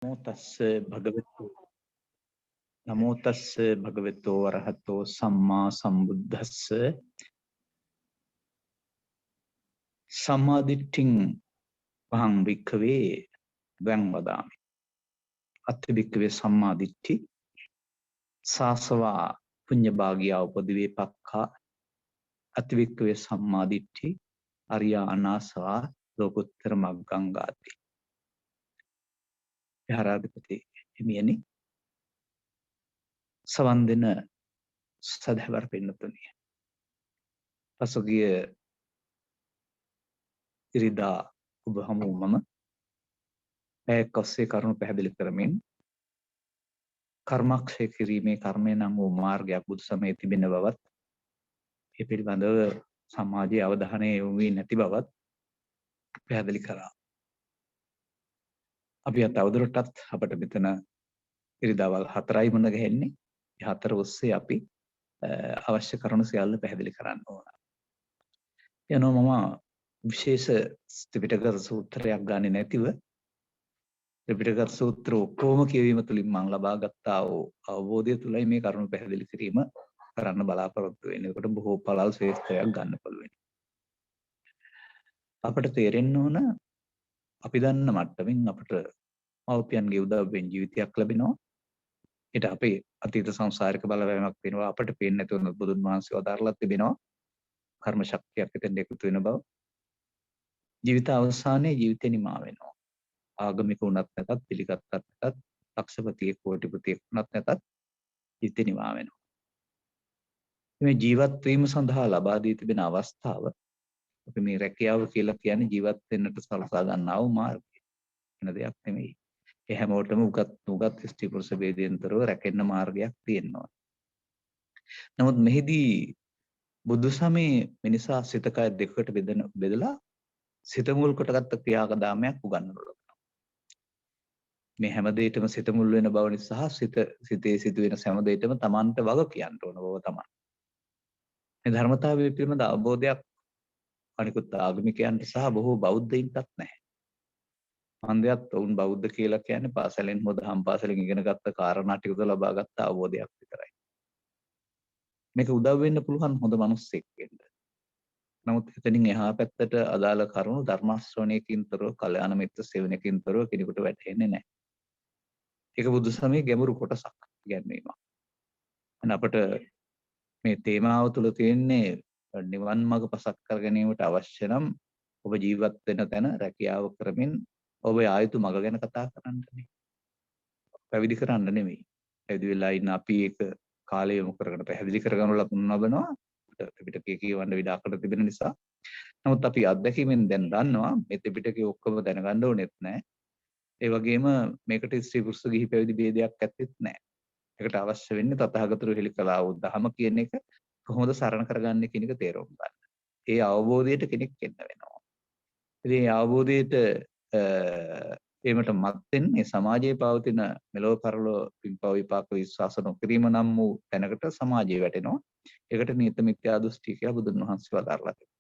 නමෝ තස්ස භගවතු නමෝ තස්ස භගවතු වරහතෝ සම්මා සම්බුද්දස්ස සම්මාදිට්ඨින් පහං වික්ඛවේ දැන් වදාමි. අත්ථ වික්ඛවේ සම්මාදිට්ඨි සාසවා පුඤ්ඤ භාගියා උපදිවේ පක්ඛා අත්ථ වික්ඛවේ සම්මාදිට්ඨි අරියා අනාසවා ලෝකුත්තර මග්ගංගාති. විහාරාධිපති හිමියනි, සවන් දෙන සදහවර පින්නතුනි, පසුගිය ඉරිදා ඔබ හමු මම පැයක් ඔස්සේ කරුණු පැහැදිලි කරමින් කර්මක්ෂය කිරීමේ කර්මය නම් වූ මාර්ගයක් බුදු සමයේ තිබෙන බවත්, ඒ පිළිබඳව සමාජයේ අවධානය යොමු වී නැති බවත් පැහැදිලි කරා. අපි තවදුරටත් අපිට මෙතන ඉරිදාවල් 4යි මුණ ගැහෙන්නේ. ඒ 4 ඔස්සේ අපි අවශ්‍ය කරුණු සියල්ල පැහැදිලි කරන්න ඕන. එනවා මම විශේෂ ත්‍රිපිටක සූත්‍රයක් ගන්නේ නැතිව ත්‍රිපිටක සූත්‍ර ඔක්කොම කියවීම තුළින් මම ලබාගත් අවබෝධය තුළයි මේ කරුණු පැහැදිලි කිරීම කරන්න බලාපොරොත්තු වෙන්නේ. ඒකට බොහෝ පළල් ශ්‍රේෂ්ඨයක් ගන්න පුළුවන්. අපිට තේරෙන්න ඕන, අපි දන්න මට්ටමින් අපිට මව්පියන්ගේ උදව්වෙන් ජීවිතයක් ලැබෙනවා. ඒට අපේ අතීත සංසාරික බලවේගයක් වෙනවා. අපිට පේන්නේ නැතුව බුදුන් වහන්සේ වදාරලා තිබෙනවා කර්ම ශක්තියක් එතෙන් එකතු වෙන බව. ජීවිත අවසානයේ ජීවිතේ නිමා වෙනවා. ආගමික උනත් නැතත්, පිළිගත්තත් නැතත්, ලක්ෂපතියෙක් කෝටිපතියෙක් උනත් නැතත් ජීවිතේ නිමා වෙනවා. මේ ජීවත් වීම සඳහා ලබා දී තිබෙන අවස්ථාව අපි මේ රැකියාව කියලා කියන්නේ ජීවත් වෙන්නට සලසා ගන්නා වූ මාර්ගය. වෙන දෙයක් නෙමෙයි. ඒ හැමෝටම උගත් ස්ත්‍රී පුරුෂ ભેදයෙන්තරව රැකෙන්න මාර්ගයක් තියෙනවා. නමුත් මෙහිදී බුදු සමයේ මිනිසා සිත කය දෙකකට බෙදලා සිත මුල් කොටගත් ක්‍රියාකදාමයක් උගන්වනවා. මේ හැම දෙයකම සිත මුල් වෙන බව නිසා සිතේ සිදුවෙන හැම දෙයකම Tamanට වග කියන්න ඕන බව තමයි. මේ ධර්මතාවය පිළිබඳ අවබෝධයක් අනිකුත් ආගමිකයන්ට සහ බොහෝ බෞද්ධයින්ටත් නැහැ. මන්දයත් වුන් බෞද්ධ කියලා කියන්නේ පාසලෙන් හොද හම් පාසලෙන් ඉගෙන ගත්ත කාරණා ටික ලබාගත් අවබෝධයක් විතරයි. මේක උදව් වෙන්න පුළුවන් හොඳ මිනිස්සෙක් වෙන්න. නමුත් එතනින් එහා පැත්තට අදාළ කරුණු ධර්ම ශ්‍රවණයකින් තොරව, කල්යාණ මිත්‍ර සේවනයකින් තොරව කෙනෙකුට වැටහෙන්නේ නැහැ. ඒක බුදු සමයේ ගැඹුරු කොටසක් ඉගැන්වීමක්. අපට මේ තේමාව තුළ තියෙන්නේ නිවන් මඟ පසක් කර ගැනීමට අවශ්‍ය නම් ඔබ ජීවත් වෙන තැන රැකියාව කරමින් ඔබ ආයුතු මඟ ගැන කතා කරන්නනේ. පැවිදි කරන්න නෙමෙයි. පැවිදි වෙලා ඉන්න අපි ඒක කාලය යොමු කරගෙන පැහැදිලි කරගන්න ලබනවා. ත්‍රිපිටකයේ කියවන්න විඩාකට තිබෙන නිසා. නමුත් අපි අත්දැකීමෙන් දැන් දන්නවා මේ ත්‍රිපිටකයේ ඔක්කොම දැනගන්න ඕනෙත් නැහැ. ඒ වගේම මේකට ස්ත්‍රී පුරුෂ ගිහි පැවිදි ભેදයක් ඇත්තෙත් නැහැ. ඒකට අවශ්‍ය වෙන්නේ තථාගතරු හෙළි කළා වූ ධහම කියන එක කොහොමද සරණ කරගන්නේ කියන එක තේරුම් ගන්න. ඒ අවබෝධයට කෙනෙක් එන්න වෙනවා. ඉතින් මේ අවබෝධයට ඒමට මත්තෙන් මේ සමාජයේ පවතින මෙලොව පරලොව පින්පව විපාක විශ්වාස නොකිරීම නම් වූ තැනකට සමාජය වැටෙනවා. ඒකට නියත මිත්‍යා දෘෂ්ටි කියලා බුදුන් වහන්සේ වදාරලා තියෙනවා.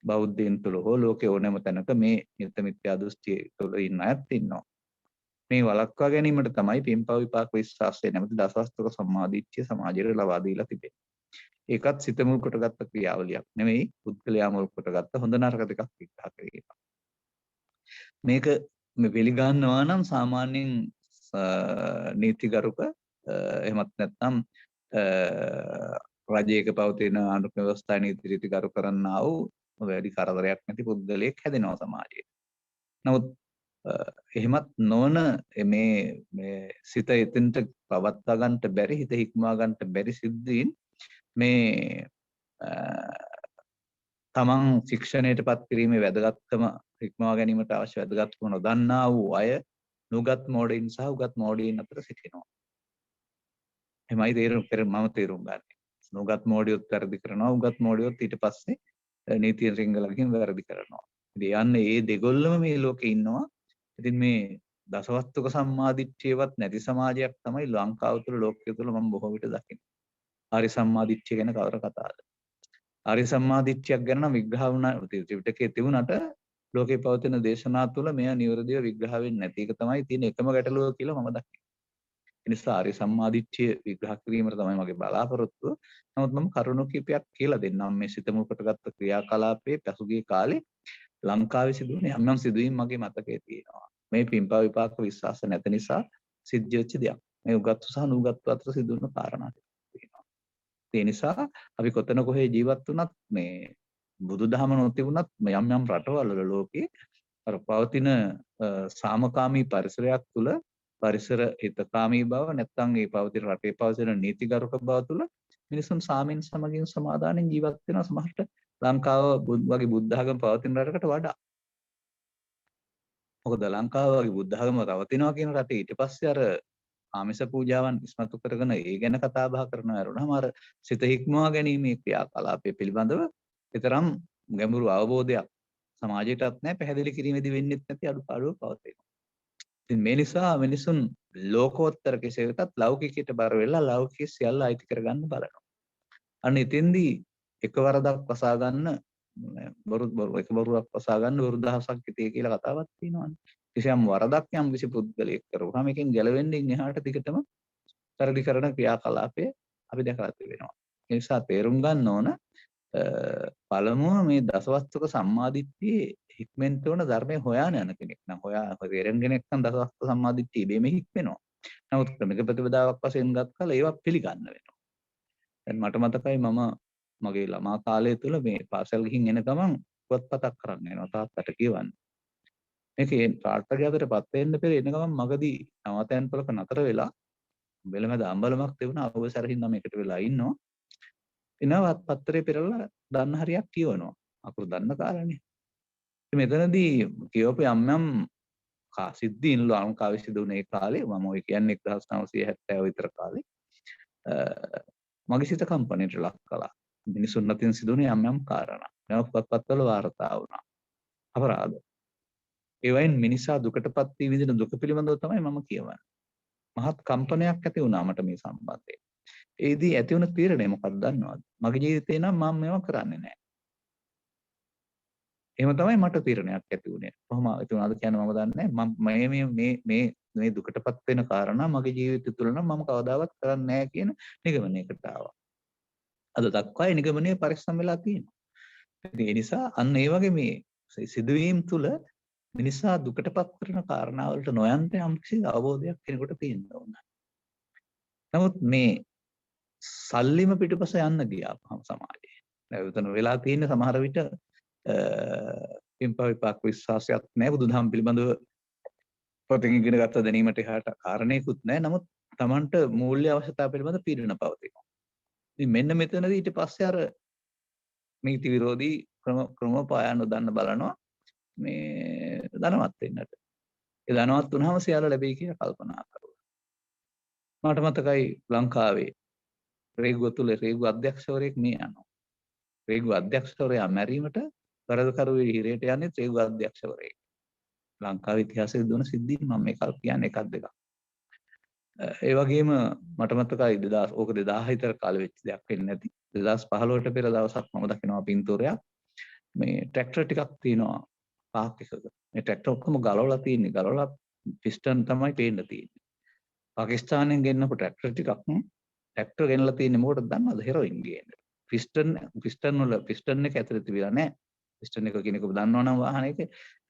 බෞද්ධයන් තුළ හෝ ලෝකේ ඕනෑම තැනක මේ නියත මිත්‍යා දෘෂ්ටිය තුළ ඉන්න අයත් ඉන්නවා. මේ වළක්වා ගැනීමට තමයි පින්පව විපාක විශ්වාසය නැමැති දසවස්තුක සම්මාදිට්ඨිය සමාජයට ලබා දීලා තිබෙන්නේ. ඒකත් සිත මුල් කොටගත්ත ක්‍රියාවලියක් නෙමෙයි, පුද්ගලයා මුල් කොටගත්ත හොඳ නරක දෙකක් විග්‍රහ කිරීම. මේක මේ පිළිගන්නවා නම් සාමාන්‍යයෙන් නීතිගරුක එහෙමත් නැත්නම් රජයක පවතින ආණ්ඩුක්‍රම ව්‍යවස්ථා නීති රීති ගරු කරන්නා වූ වැඩි කරදරයක් නැති පුද්ගලයෙක් හැදෙනවා සමාජයේ. නමුත් එහෙමත් නොවන මේ සිත එතෙන්ට පවත්වා ගන්නට බැරි, හිත හික්මවා ගන්නට බැරි සිද්ධීන් මේ තමන් ශික්ෂණයටපත් කිරීමේ වැදගත්කම හික්මවා ගැනීමට අවශ්‍ය වැදගත්කම නොදන්නා වූ අය නුගත් මෝඩයින් සහ උගත් මෝඩයින් අතර සිටිනවා. එමයි මම තේරුම් ගන්න. නුගත් මෝඩියොත් වැරදි කරනවා, උගත් මෝඩියොත් ඊට පස්සේ නීතිය රිංගලකින් වැරදි කරනවා. ඉතින් යන්නේ මේ දෙගොල්ලම මේ ලෝකේ ඉන්නවා. ඉතින් මේ දසවස්තුක සම්මාදිට්ඨියවත් නැති සමාජයක් තමයි ලංකාව තුළ, ලෝකයේ තුළ මම බොහෝ විට දකින්නේ. ආරි සම්මාදිට්ඨිය ගැන කවර කතාවද? ආරි සම්මාදිට්ඨියක් ගැන නම් විග්‍රහ වුණා ත්‍රිපිටකයේ තිබුණාට ලෝකේ පවතින දේශනා තුළ මෙය නිවැරදිව විග්‍රහ වෙන්නේ නැති එක තමයි තියෙන එකම ගැටලුව කියලා මම දකිනවා. ඒ නිසා ආර්ය සම්මාදිට්ඨිය විග්‍රහ කිරීමට තමයි මගේ බලාපොරොත්තුව. නමුත් මම කරුණු කිහිපයක් කියලා දෙන්නම් මේ සිතමු කොටගත්තු ක්‍රියාකලාපයේ පසුගිය කාලේ ලංකාවේ සිදුවුණ යම් යම් සිදුවීම් මගේ මතකයේ තියෙනවා. මේ පින්පා විපාක විශ්වාස නැති නිසා සිද්ධ වෙච්ච දෙයක්. මේ උගත්තු සහ නුගත්තු අතර සිදුවන කාරණා තියෙනවා. ඒ නිසා අපි කොතන කොහේ ජීවත් වුණත් මේ බුදුදහම නොතිබුණත් යම් යම් රටවල ලෝකේ අර පවතින සාමකාමී පරිසරයක් තුළ පරිසර හිතකාමී බව නැත්නම් ඒ පවතින රටේ පවතින නීතිගරුක බව තුළ මිනිසුන් සාමෙන් සමගින් සමාදානෙන් ජීවත් වෙනවා. සමහරට ලංකාව වගේ බුද්ධ ආගම පවතින රටකට වඩා. මොකද ලංකාව වගේ බුද්ධ ආගම පවතිනවා කියන රටේ ඊට පස්සේ අර ආමිෂ පූජාවන් ඉස්මතු කරගෙන ඒ ගැන කතා බහ කරනවා වරුණාම අර සිත හික්මවා ගැනීමේ ක්‍රියාකලාපය පිළිබඳව විතරම් ගැඹුරු අවබෝධයක් සමාජයටත් නැහැ, පැහැදිලි කිරීමේදී වෙන්නේ නැති අඩුපාඩුව පවතිනවා. ඉතින් මේ නිසා මිනිසුන් ලෝකෝත්තර කෙසේ වෙතත් ලෞකිකයට බර වෙලා ලෞකික සියල්ල අයිති කරගන්න බලනවා. අන්න එතෙන්දී එක වරදක් වසා ගන්න එක බොරුවක් වසා ගන්න වරු දහසක් හිතේ කියලා කතාවක් තියෙනවානේ. කිසියම් වරදක් යම් කිසි පුද්ගලයෙක් කරුවාම එකෙන් ගැලවෙන්නේ එහාට දිගටම පරිදි කරන ක්‍රියාකලාපය අපි දැකලා තිබෙනවා. ඒ නිසා තේරුම් ගන්න ඕන පළමුව මේ දසවස්තුක සම්මාදිට්ඨියේ හික්මෙන්ට ඕන ධර්මයේ හොයාන යන කෙනෙක් නම් තේරෙන කෙනෙක් නම් දසවස්තුක සම්මාදිට්ඨිය ඉබේම හික්මෙනවා. නමුත් ක්‍රමික ප්‍රතිපදාවක් වශයෙන් ගත් කල ඒවා පිළිගන්න වෙනවා. දැන් මට මතකයි මම මගේ ළමා කාලය තුල මේ පාසල් ගිහින් එන ගමන් පුවත්පතක් කරන්න යනවා තාත්තට කියවන්න. මේකේ පාඨකයාටපත් වෙන්න පෙර එන ගමන් මගදී නවතයන් පොලක නතර වෙලා බෙලමැද අම්බලමක් තිබුණා අවසරහින් නම් එකට වෙලා ඉන්නවා. එනවත් පත්‍රේ පෙරලා දන්න හරියක් කියවනවා. අකුරු දන්න කාරණේ. ඉතින් මෙතනදී කියවපු යම් සිද්ධීන් ලංකාවේ සිදුවුණ ඒ කාලේ මම ඔය කියන්නේ 1970 විතර කාලේ මගේ සිත කම්පණයට ලක් කළා. මිනිසුන් අතින් සිදුවුණ යම් කාරණා. නැවත පත්වල වාර්තා වුණා. අපරාධ. ඒ වයින් මිනිසා දුකටපත් වී විඳින දුක පිළිබඳව තමයි මම කියවන්නේ. මහත් කම්පනයක් ඇති වුණා මට මේ සම්බන්ධයෙන්. ඒදී ඇති වුණ තීරණය මොකක්ද දන්නවද? මගේ ජීවිතේ නම් මම මේවා කරන්නේ නැහැ. එහෙම තමයි මට තීරණයක් ඇති වුණේ. කොහොම ඇති වුණාද කියන්නේ මම දන්නේ නැහැ. මේ දුකටපත් වෙන කාරණා මගේ ජීවිතය තුළ නම් මම කවදාවත් කරන්නේ නැහැ කියන නිගමනයකට ආවා. අද දක්වා ඒ නිගමනය පරිස්සම් වෙලා තියෙනවා. ඒ නිසා අන්න ඒ වගේ මේ සිදුවීම් තුළ මිනිසා දුකටපත් කරන කාරණාවලට නොයන්ට යම්කිසි අවබෝධයක් කෙනෙකුට තියෙන්න ඕන. නමුත් මේ සල්ලිම පිටුපස යන්න ගියාම සමාජයේ නැවතන වෙලා තියෙන සමහර විට පින්පා විපාක විශ්වාසයක් නැහැ බුදුදහම පිළිබඳව පොතකින් ඉගෙන ගත්ත දැනීමට එහාට කාරණේකුත් නැහැ. නමුත් Tamanට මූල්‍ය අවශ්‍යතාව පිළිබඳ පීඩන පවතිනවා. ඉතින් මෙන්න මෙතනදී ඊට පස්සේ අර නීති විරෝධී ක්‍රම පායන්න දන්න බලනවා මේ ධනවත් වෙන්නට. ඒ ධනවත් වුණාම සියල්ල ලැබෙයි කියලා කල්පනා කරුවා. මට මතකයි ලංකාවේ රේගුව තුල රේගුව අධ්‍යක්ෂවරයෙක් මේ යනවා. රේගුව අධ්‍යක්ෂවරයා මැරීමට වරදකරුවේ හිරේට යන්නේ රේගුව අධ්‍යක්ෂවරයෙක්. ලංකාවේ ඉතිහාසයේ දුන සිද්ධීන් මම මේක කියන්නේ එකක් දෙකක්. ඒ වගේම මට මතකයි 2000 විතර කාලෙ වෙච්ච දෙයක් වෙන්නේ නැති. 2015ට පෙර දවසක් මම දකිනවා පින්තූරයක් මේ ට්‍රැක්ටර් ටිකක් තියෙනවා පාක් එකක. මේ ට්‍රැක්ටර් ඔක්කොම ගලවලා තියෙන්නේ. ගලවලා පිස්ටන් තමයි පේන්න තියෙන්නේ. පාකිස්තානෙන් ගෙන්නපු ට්‍රැක්ටර් ටිකක් ට්‍රැක්ටර් ගෙනලා තියෙන්නේ මොකටද දන්නවද? හෙරොයින් ගේන්න. පිස්ටන් එක ඇතුලේ තිබිලා නැහැ. පිස්ටන් එක කියන එක දන්නවනම් වාහනයක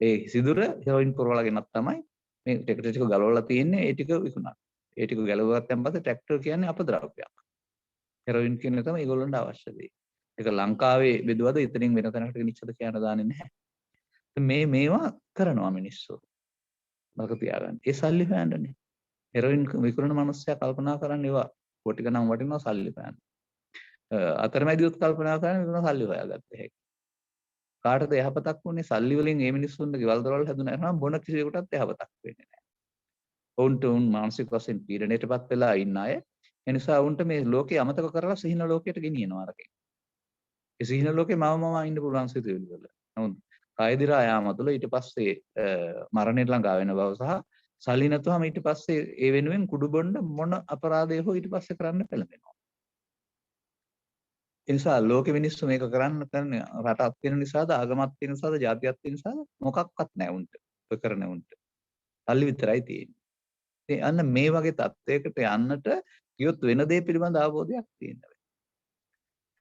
ඒ සිදුර හෙරොයින් පුරවලා ගෙනත් තමයි මේ ට්‍රැක්ටර් ටික ගලවලා තියෙන්නේ. ඒ ටික විකුණා. ඒ ටික ගැලවුවාන් පස්සේ ට්‍රැක්ටර් කියන්නේ අපද්‍රව්‍යයක්. හෙරොයින් කියන එක තමයි ඒගොල්ලන්ට අවශ්‍ය දේ. ඒක ලංකාවේ බෙදුවද ඉතින් වෙන තැනකට ගෙනිච්චද කියන දාන්නේ නැහැ. මේවා කරනවා මිනිස්සු. මතක තියාගන්න. ඒ සල්ලි හොයන්නනේ. හෙරොයින් විකුණන මිනිස්සයා කල්පනා කරන්නේ ඒවා කොටි ගණන් වටිනවා සල්ලි හොයන්න. අතරමැදියොත් කල්පනා කරන්නේ විකුණන සල්ලි හොයාගත්ත හැකි. කාටද යහපතක් වුනේ සල්ලි වලින් මේ මිනිස්සුන්ගේ ගෙවල් දොරවල් හැදුනා නම් බොන කිසිවෙකුටත් යහපතක් වෙන්නේ නැහැ. ඔවුන්ට මානසික වශයෙන් පීඩණයටපත් වෙලා ඉන්න අය. ඒ නිසා ඔවුන්ට මේ ලෝකේ අමතක කරලා සිහින ලෝකයට ගෙනියනවා අරගෙන. ඒ සිහින ලෝකේ මම ඉන්න පුළුවන් සිතුවිලි වල. නමුත් කායදිරා යාම තුළ ඊට පස්සේ මරණයට ළඟා වෙන බව සහ සල්ලි නැතුවම ඊට පස්සේ ඒ වෙනුවෙන් කුඩු බොන්න මොන අපරාධය හෝ ඊට පස්සේ කරන්න පෙළඹෙනවා. ඒ නිසා ලෝකෙ මිනිස්සු මේක කරන රටක් තියෙන නිසාද ආගමක් තියෙන නිසාද ජාතියක් තියෙන නිසාද මොකක්වත් නැහැ උන්ට. ඔය කරන උන්ට. සල්ලි විතරයි තියෙන්නේ. ඉතින් අන්න මේ වගේ තත්වයකට යන්නට කියොත් වෙන දේ පිළිබඳ අවබෝධයක් තියෙනවා.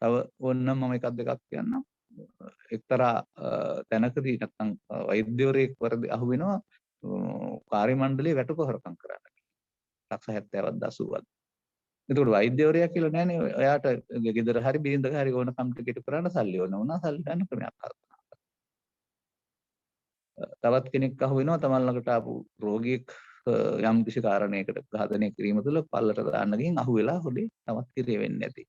තව ඕනනම් මම එකක් දෙකක් කියන්නම්. එක්තරා තැනකදී නැත්තම් වෛද්‍යවරයෙක් වරද අහු වෙනවා කාර්ය මණ්ඩලයේ වැටුප හොරකම් කරන්න. ලක්ෂ 70ක් 80ක්. එතකොට වෛද්‍යවරයා කියලා නෑනේ එයාට ගෙදර හරි බිරිඳක හරි ඕන කම්ප්ලිකේට් කරන්න සල්ලි ඕන වුණා සල්ලි ගන්න ක්‍රමයක් කල්පනා කරනවා. තවත් කෙනෙක් අහු වෙනවා තමන් ළඟට ආපු රෝගියෙක් යම් කිසි කාරණයකට ඝාතනය කිරීම තුළ පල්ලට දාන්න ගිහින් අහු වෙලා හොදේ තමත් කිරේ වෙන්නේ නැති.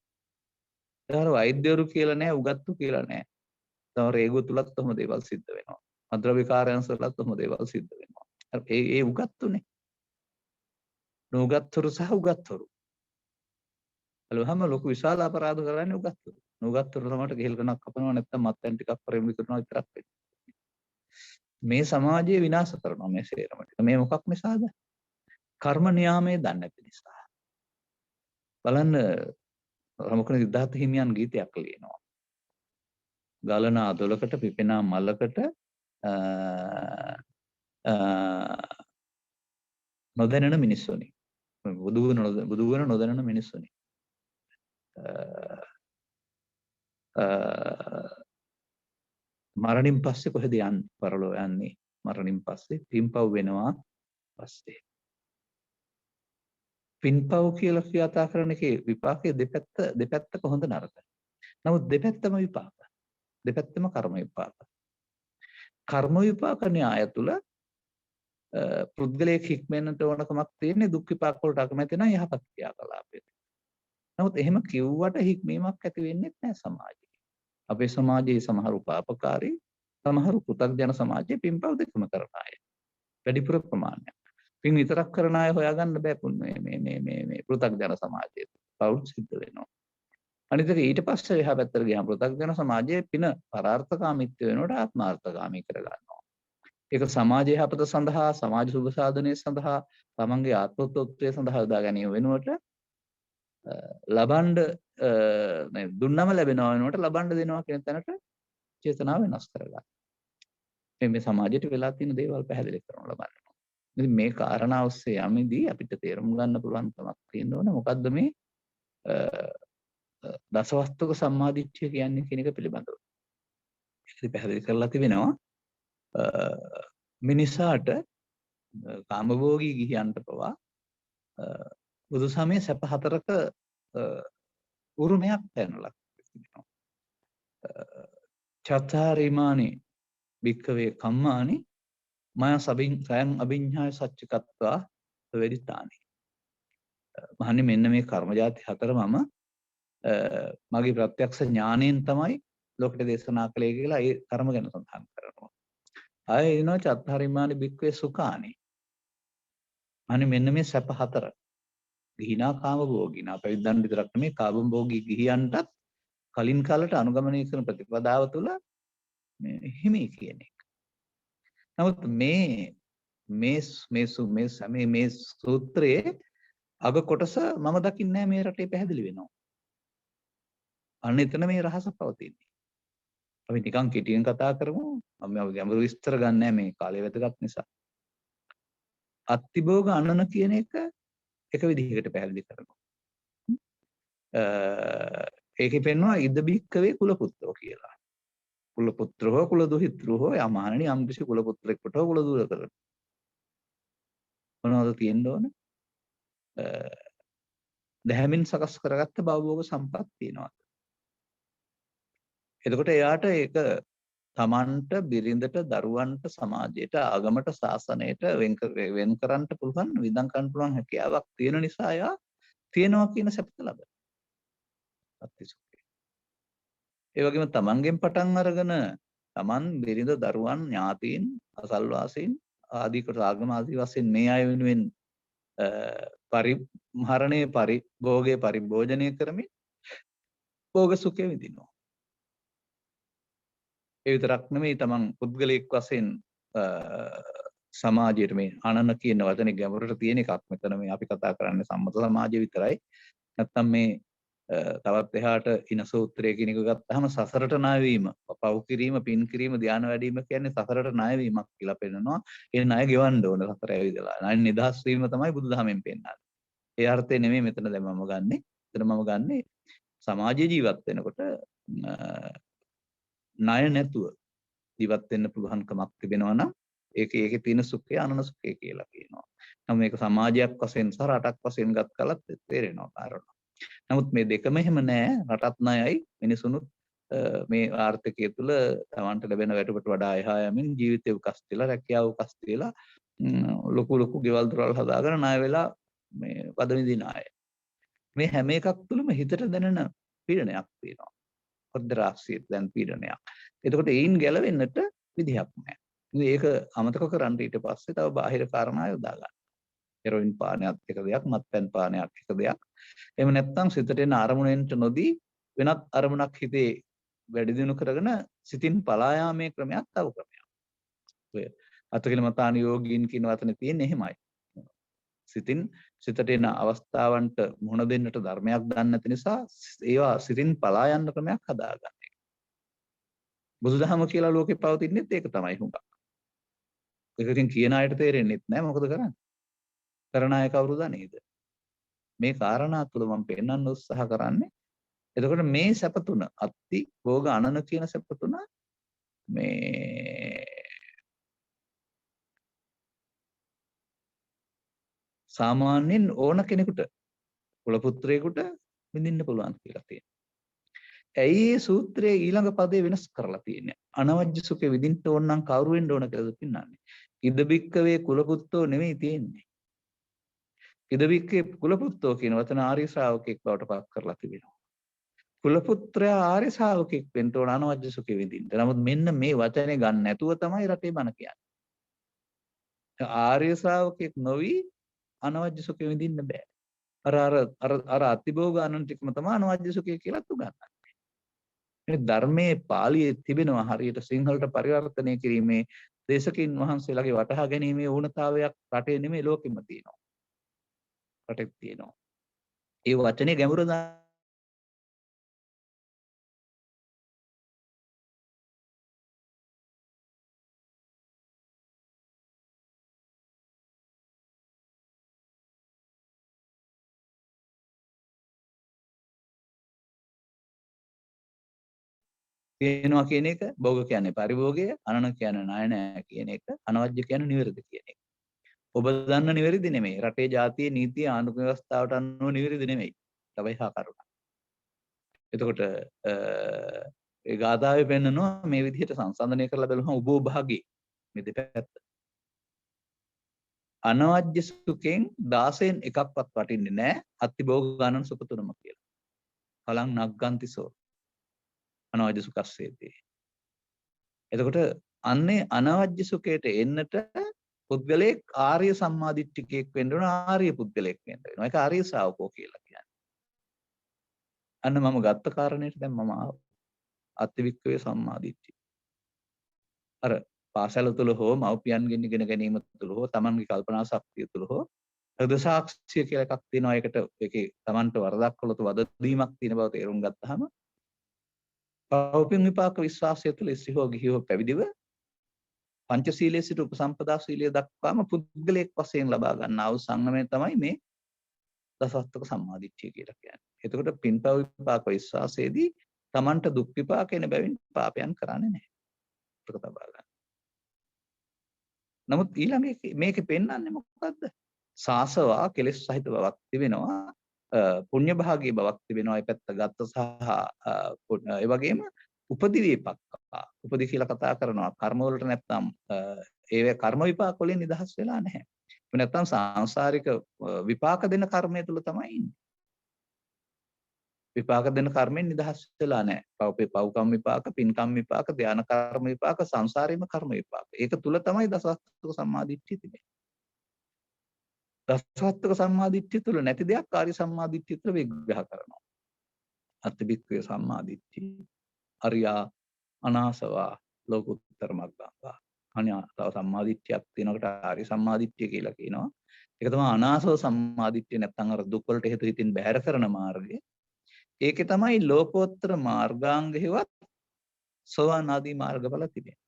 ඒතර වෛද්‍යවරු කියලා නෑ උගත්තු කියලා නෑ. තව රේගුව තුලත් ඔහොම දේවල් සිද්ධ වෙනවා. අද්‍රව්‍ය කාර්යාංශ වලත් ඔහොම දේවල් සිද්ධ වෙනවා. ඒ උගත්තුනේ. නුගත්තුරු සහ උගත්තුරු. අලුවම ලොකු විශාල අපරාධ කරන්නේ උගත්තුරු. නුගත්තුරු ළමට ගෙහෙල් ගණක් කපනවා නැත්නම් මත්පැන් ටිකක් පරිමි කරනවා විතරක් වෙන්නේ. මේ සමාජය විනාශ කරනවා මේ සේරම ටික. මේ මොකක් නිසාද? කර්ම නියාමයේ දන්නේ නැති නිසා. බලන්න රමකුණ සිද්ධාර්ථ හිමියන් ගීතයක් ලියනවා. ගලන අදලකට පිපෙනා මලකට නොදැනෙන මිනිස්සුනි. බුදු වන නොදැනෙන මිනිස්සුනි. මරණින් පස්සේ කොහෙද යන්නේ? පරලෝ යන්නේ. මරණින් පස්සේ පින්පව් වෙනවා පස්සේ. පින්පව් කියලා කතා කරන එකේ විපාකයේ දෙපැත්තක හොඳ නරක. නමුත් දෙපැත්තම විපාක. දෙපැත්තම කර්ම විපාක. කර්ම විපාක න්‍යාය තුල පුද්ගලයෙක් හික්මෙන්නට ඕනකමක් තියෙන්නේ දුක් විපාක වලට අකමැති නම් යහපත් ක්‍රියාකලාපයට. නමුත් එහෙම කිව්වට හික්මීමක් ඇති වෙන්නේ නැහැ සමාජයේ. අපේ සමාජයේ සමහරු පාපකාරී, සමහරු පෘථග්ජන සමාජයේ පින්පව් දෙකම කරන අය. වැඩිපුර ප්‍රමාණයක්. පින් විතරක් කරන අය හොයාගන්න බෑ මේ පෘථග්ජන සමාජයේ. පවුල් සිද්ධ වෙනවා. අනිත් එක ඊට පස්සේ එහා පැත්තට ගියාම පෘථග්ජන සමාජයේ පින පරාර්ථකාමීත්ව වෙනකොට ආත්මාර්ථකාමී කරගන්නවා. ඒක සමාජ යහපත සඳහා, සමාජ සුභ සාධනය සඳහා, තමන්ගේ ආත්මෝත්ත්වය සඳහා යොදා ගැනීම වෙනුවට ලබන්න දුන්නම ලැබෙනවා වෙනුවට ලබන්න දෙනවා කියන තැනට චේතනාව වෙනස් කරගන්න. මේ සමාජයට වෙලා තියෙන දේවල් පැහැදිලි කරනු ලබනවා. ඉතින් මේ කාරණා ඔස්සේ යමෙදී අපිට තේරුම් ගන්න පුළුවන් කමක් තියෙන්න ඕන මොකද්ද මේ දසවස්තුක සම්මාදිට්ඨිය කියන්නේ කියන එක පිළිබඳව. ඒක පැහැදිලි කරලා තිබෙනවා. මිනිසාට කාමභෝගී ගිහියන්ට පවා බුදු සමයේ සැප හතරක උරුමයක් පැනලා තිබෙනවා. චත්තාරීමානි භික්ඛවේ කම්මානි මය සයං අභිඤ්ඤාය සච්චිකත්වා වෙදිතානි. මහන්නේ මෙන්න මේ කර්ම જાති හතර මම මගේ ප්‍රත්‍යක්ෂ ඥාණයෙන් තමයි ලෝකෙට දේශනා කළේ කියලා ඒ කර්ම ගැන සඳහන් කරනවා. ආයේ එනවා චත්තාරීමානි භික්ඛවේ සුඛානි. මහන්නේ මෙන්න මේ සැප හතර. ගිහිනා කාම භෝගිනා පැවිද්දන් විතරක් නෙමෙයි කාම භෝගී ගිහියන්ටත් කලින් කාලට අනුගමනය කරන ප්‍රතිපදාව තුළ මේ හිමි කියන එක. නමුත් මේ සූත්‍රයේ අග කොටස මම දකින්නේ මේ රටේ පැහැදිලි වෙනවා. අන්න එතන මේ රහස පවතින්නේ. අපි නිකන් කෙටියෙන් කතා කරමු. මම ගැඹුරු විස්තර ගන්නෑ මේ කාලය වැදගත් නිසා. අත්තිභෝග අනන කියන එක විදිහකට පැහැදිලි කරනවා. ඒකේ පෙන්වනවා ඉද බික්කවේ කුල පුත්‍රෝ කියලා. කුල පුත්‍රෝ කුල දුහිතෘෝ යමානනි යම් කිසි කුල පුත්‍රෙකුට කුල දුර කරන. මොනවද තියෙන්න ඕන? දැහැමින් සකස් කරගත්ත භවභෝග සම්පත් තියෙනවා. එතකොට එයාට ඒක තමන්ට, බිරිඳට, දරුවන්ට, සමාජයට, ආගමට, ශාසනයට වෙන් කරන්න පුළුවන්, විඳන් ගන්න පුළුවන් හැකියාවක් තියෙන නිසා එයා තියෙනවා කියන සැපත ලබනවා. අත්‍යසුඛයි. ඒ වගේම තමන්ගෙන් පටන් අරගෙන තමන්, බිරිඳ, දරුවන්, ඥාතීන්, අසල්වාසීන් ආදී කොට ආගම ආදී වශයෙන් මේ අය වෙනුවෙන් පරිහරණයේ පරිභෝගයේ පරිභෝජනය කරමින් භෝග සුඛය විඳිනවා. ඒ විතරක් නෙමෙයි තමන් පුද්ගලයෙක් වශයෙන් සමාජයේ මේ අනන කියන වචනේ ගැඹුරට තියෙන එකක්. මෙතන මේ අපි කතා කරන්නේ සම්මත සමාජය විතරයි. නැත්තම් මේ තවත් එහාට ඉන සූත්‍රය කියන එක ගත්තාම සසරට ණය වීම, පව් කිරීම, පින් කිරීම, ධානය වැඩි වීම කියන්නේ සසරට ණය වීමක් කියලා පෙන්නනවා. ඒ ණය ගෙවන්න ඕන සසර ඇවිදලා. ණය නිදහස් වීම තමයි බුදුදහමෙන් පෙන්නන්නේ. ඒ අර්ථය නෙමෙයි මෙතන දැන් මම ගන්නෙ. එතන මම ගන්නෙ සමාජයේ ජීවත් වෙනකොට ණය නැතුව ජීවත් වෙන්න පුළුවන්කමක් තිබෙනවා නම් ඒකේ තියෙන සුඛය අනන සුඛය කියලා කියනවා. නම් මේක සමාජයක් වශයෙන් සහ රටක් වශයෙන් ගත් කලත් තේරෙනවා කාරණා. නමුත් මේ දෙකම එහෙම නෑ. රටත් ණයයි මිනිසුනුත් මේ ආර්ථිකය තුළ තමන්ට ලැබෙන වැටුපට වඩා එහා යමින් ජීවිතය උකස් තියලා රැකියාව උකස් තියලා ලොකු ගෙවල් දොරවල් හදාගෙන ණය වෙලා මේ වද විඳින අය. මේ හැම එකක් තුළම හිතට දැනෙන පීඩනයක් තියෙනවා. හෘද රාශිය දැන් පීඩනයක්. එතකොට ඒයින් ගැලවෙන්නට විදිහක් නැහැ. ඉතින් ඒක අමතක කරන් ඊට පස්සේ තව බාහිර කාරණා යොදා ගන්න. හෙරොයින් පානයත් එක දෙයක්, මත්පැන් පානයක් එක දෙයක්. එහෙම නැත්නම් සිතට එන අරමුණෙන්ට නොදී වෙනත් අරමුණක් හිතේ වැඩි දියුණු කරගෙන සිතින් පලා යාමේ ක්‍රමයක් තව ක්‍රමයක්. ඔය අතකිලමතාන යෝගීන් කියන වචනේ තියෙන්නේ එහෙමයි. සිතින් සිතට එන අවස්ථාවන්ට මුහුණ දෙන්නට ධර්මයක් දන්නේ නැති නිසා ඒවා සිතින් පලා යන්න ක්‍රමයක් හදාගන්න එක. බුදුදහම කියලා ලෝකේ පවතින්නේත් ඒක තමයි හුඟක්. ඒක ඉතින් කියන අයට තේරෙන්නේ නැහැ මොකද කරන්නේ? කරන අය කවුරුද නේද? මේ කාරණා තුල මම පෙන්වන්න උත්සාහ කරන්නේ. එතකොට මේ සැප තුන අත්ති භෝග අනන කියන සැප තුන මේ සාමාන්‍යයෙන් ඕන කෙනෙකුට කුල පුත්‍රයෙකුට විඳින්න පුළුවන් කියලා තියෙනවා. ඇයි මේ සූත්‍රයේ ඊළඟ පදේ වෙනස් කරලා තියෙන්නේ? අනවජ්‍ය සුඛේ විඳින්න ඕන නම් කවුරු වෙන්න ඕන කියලාද පින්නන්නේ? ඉදබික්කවේ කුල පුත්තෝ නෙමෙයි තියෙන්නේ. ඉදබික්කේ කුල පුත්තෝ කියන වචන ආර්ය ශ්‍රාවකෙක් බවට පත් කරලා තිබෙනවා. කුල පුත්‍රයා ආර්ය ශ්‍රාවකෙක් වෙන්න ඕන අනවජ්‍ය සුඛේ විඳින්න. නමුත් මෙන්න මේ වචනේ ගන්න නැතුව තමයි රටේ බණ කියන්නේ. ආර්ය ශ්‍රාවකෙක් නොවි අනවජ්‍ය සුඛේ විඳින්න බෑ. අර අතිභෝග අනන ටිකම තමයි අනවජ්‍ය සුඛය කියලා උගන්වන්නේ. මේ ධර්මයේ පාළියේ තිබෙනවා හරියට සිංහලට පරිවර්තනය කිරීමේ දේශකින් වහන්සේලාගේ වටහා ගැනීමේ ඕනතාවයක් රටේ නෙමෙයි ලෝකෙම තියෙනවා. රටේ තියෙනවා. ඒ වචනේ ගැඹුර තියෙනවා කියන එක භෝග කියන්නේ පරිභෝගය, අනන කියන්නේ ණය නෑ කියන එක, අනවජ්‍ය කියන්නේ නිවැරදි කියන එක. ඔබ දන්න නිවැරදි නෙමෙයි. රටේ ජාතියේ නීතිය ආණ්ඩුක ව්‍යවස්ථාවට අනුව නිවැරදි නෙමෙයි. තමයි හා කරුණ. එතකොට ඒ ගාථාවේ පෙන්නනවා මේ විදිහට සංසන්දනය කරලා බලුවම උභෝ භාගේ මේ දෙපැත්ත. අනවජ්‍ය සුඛෙන් 16න් එකක්වත් වටින්නේ නැහැ. අත්තිභෝග ගණන සුඛ තුනම කියලා. කලං නග්ගන්තිසෝ අනවජ්‍ය සුඛස්සේතේ. එතකොට අන්නේ අනවජ්‍ය සුඛයට එන්නට පුද්ගලයෙක් ආර්ය සම්මාදිට්ඨිකයෙක් වෙන්න ඕන, ආර්ය පුද්ගලයෙක් වෙන්න වෙනවා. ඒක ආර්ය ශ්‍රාවකෝ කියලා කියන්නේ. අන්න මම ගත්ත කාරණේට දැන් මම ආවා. අත්වික්කවේ සම්මාදිට්ඨිය. අර පාසල තුල හෝ මව්පියන්ගෙන් ඉගෙන ගැනීම තුල හෝ තමන්ගේ කල්පනා ශක්තිය තුල හෝ හෘද සාක්ෂිය කියලා එකක් තියෙනවා. ඒකට ඒකේ තමන්ට වරදක් කළොත් වද දීමක් තියෙන බව තේරුම් ගත්තාම පෞපින් විපාක විශ්වාසය තුළ ඉස්හෝ ගිහිව පැවිදිව පංචශීලයේ සිට උපසම්පදා සීලය දක්වාම පුද්ගලයෙක් වශයෙන් ලබා ගන්නා වූ සංගමය තමයි මේ දසස්තක සම්මාදිට්ඨිය කියලා කියන්නේ. එතකොට පින්පව් විපාක විශ්වාසයේදී තමන්ට දුක් විපාක එන බැවින් පාපයන් කරන්නේ නැහැ. ඒක තබා ගන්න. නමුත් ඊළඟ මේකේ පෙන්වන්නේ මොකද්ද? සාසවා කෙලෙස් සහිත බවක් තිබෙනවා. පුණ්‍ය භාගී බවක් තිබෙනවා. ඒ පැත්ත ගත්ත සහ ඒ වගේම උපදි විපාකා. උපදි කියලා කතා කරනවා. කර්ම වලට නැත්තම් ඒ කර්ම විපාක වලින් නිදහස් වෙලා නැහැ. ඒ නැත්තම් සාංශාරික විපාක දෙන කර්මය තුල තමයි ඉන්නේ. විපාක දෙන කර්මෙන් නිදහස් වෙලා නැහැ. පව්කම් විපාක, පින්කම් විපාක, ධාන කර්ම විපාක, සංසාරේම කර්ම විපාක. ඒක තුල තමයි දසස්තක සම්මාදිට්ඨිය තිබෙන්නේ. දසස්තක සම්මාදිට්ඨිය තුල නැති දෙයක් ආර්ය සම්මාදිට්ඨිය තුල විග්‍රහ කරනවා. අත්තිබික්කේ සම්මාදිට්ඨිය, අරියා අනාසවා ලෝකුත්තර මග්ගංගා. අනියා තව සම්මාදිට්ඨියක් තියෙනකොට ආර්ය සම්මාදිට්ඨිය කියලා කියනවා. ඒක තමයි අනාසව සම්මාදිට්ඨිය නැත්නම් අර දුක් වලට හේතු හිතින් බැහැර කරන මාර්ගය. ඒකේ තමයි ලෝකෝත්තර මාර්ගාංග හේවත් සෝවාන් ආදී මාර්ගඵල තිබෙන්නේ.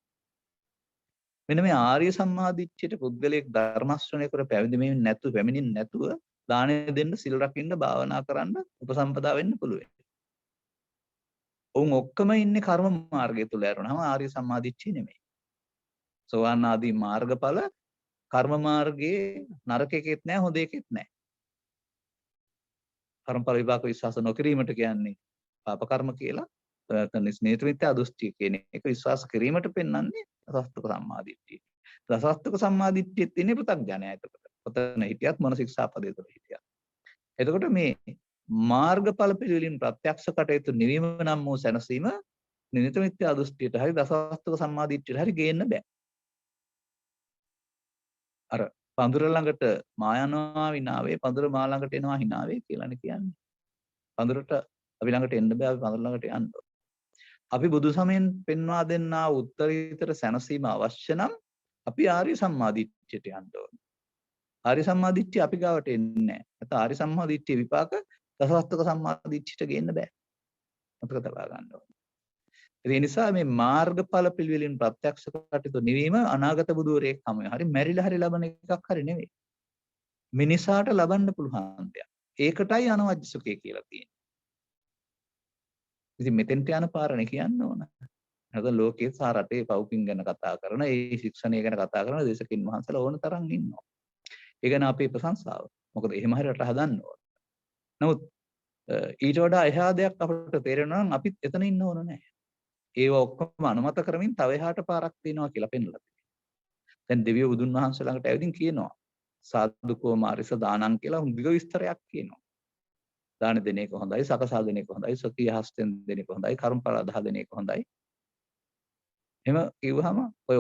මෙන්න මේ ආර්ය සම්මාදිට්ඨියට පුද්ගලයෙක් ධර්ම ශ්‍රවණය කර පැවිදෙමින් පැමිණෙන්නේ නැතුව දානය දෙන්න, සිල් රකින්න, භාවනා කරන්න, උපසම්පදා වෙන්න පුළුවන්. උන් ඔක්කොම ඉන්නේ කර්ම මාර්ගය තුල යරනම ආර්ය සම්මාදිට්ඨිය නෙමෙයි. සෝවාන් ආදී මාර්ගඵල කර්ම මාර්ගයේ නරකෙකෙත් නැහැ, හොඳ එකෙත් නැහැ. කර්මඵල විපාක විශ්වාස නොකිරීමට කියන්නේ පාප කර්ම කියලා. නිස්නේත මිත්‍යා දෘෂ්ටි කියන එක විශ්වාස කිරීමට පෙන්වන්නේ දසස්තුක සම්මාදිට්ඨිය. දසස්තුක සම්මාදිට්ඨියෙත් තියෙන්නේ පෘථග්ජනය. එතකොට ඔතන හිටියත් මොන ශික්ෂාපදයේ තුල හිටියත්. එතකොට මේ මාර්ගඵල පිළිවෙලින් ප්‍රත්‍යක්ෂ කටයුතු නිවීම නම් වූ සැනසීම නිනිත මිත්‍යා දෘෂ්ටියට හරි දසස්තුක සම්මාදිට්ඨියට හරි ගේන්න බෑ. අර පඳුර ළඟට මා යනවා විනාවේ, පඳුර මා ළඟට එනවා හිනාවේ කියලානේ කියන්නේ. පඳුරට අපි ළඟට එන්න බෑ, අපි පඳුර ළඟට යන්න ඕන. අපි බුදු සමයෙන් පෙන්වා දෙන්නා උත්තරීතර සැනසීම අවශ්‍ය නම් අපි ආර්ය සම්මාදිට්ඨියට යන්න ඕන. ආර්ය සම්මාදිට්ඨිය අපි ගාවට එන්නේ නැහැ. නැත්නම් ආර්ය සම්මාදිට්ඨිය විපාක දසස්තක සම්මාදිට්ඨියට ගේන්න බෑ. මතක තබා ගන්න ඕන. ඒ නිසා මේ මාර්ගඵල පිළිවෙලින් ප්‍රත්‍යක්ෂ කටයුතු නිවීම අනාගත බුදුරෙක් හැම හරි මැරිලා හරි ලබන එකක් හරි නෙවෙයි. මිනිසාට ලබන්න පුළුවන් දෙයක්. ඒකටයි අනවජ්‍ය සුඛය කියලා තියෙන්නේ. ඉතින් මෙතෙන්ට යන පාරනේ කියන්න ඕන. නැත්නම් ලෝකයේ සහ රටේ පවුපින් ගැන කතා කරන, ඒ ශික්ෂණය ගැන කතා කරන දේශකින් වහන්සේලා ඕන තරම් ඉන්නවා. ඒ ගැන අපේ ප්‍රශංසාව. මොකද එහෙම හරි රට හදන්න ඕන. නමුත් ඊට වඩා එහා දෙයක් අපිට තේරෙනවා නම් අපිත් එතන ඉන්න ඕන නැහැ. ඒව ඔක්කොම අනුමත කරමින් තව එහාට පාරක් තියෙනවා කියලා පෙන්වලා තියෙනවා. දැන් දෙවියෝ බුදුන් වහන්සේ ළඟට ඇවිදින් කියනවා සාදුකෝ මාරිස දානං කියලා හුඟ විස්තරයක් කියනවා. දාන දෙන එක හොඳයි, සකසා දෙන එක හොඳයි, සතිය හස්තෙන් දෙන එක හොඳයි, කර්මඵල අදහ දෙන එක හොඳයි. එහෙම කිව්වහම ඔය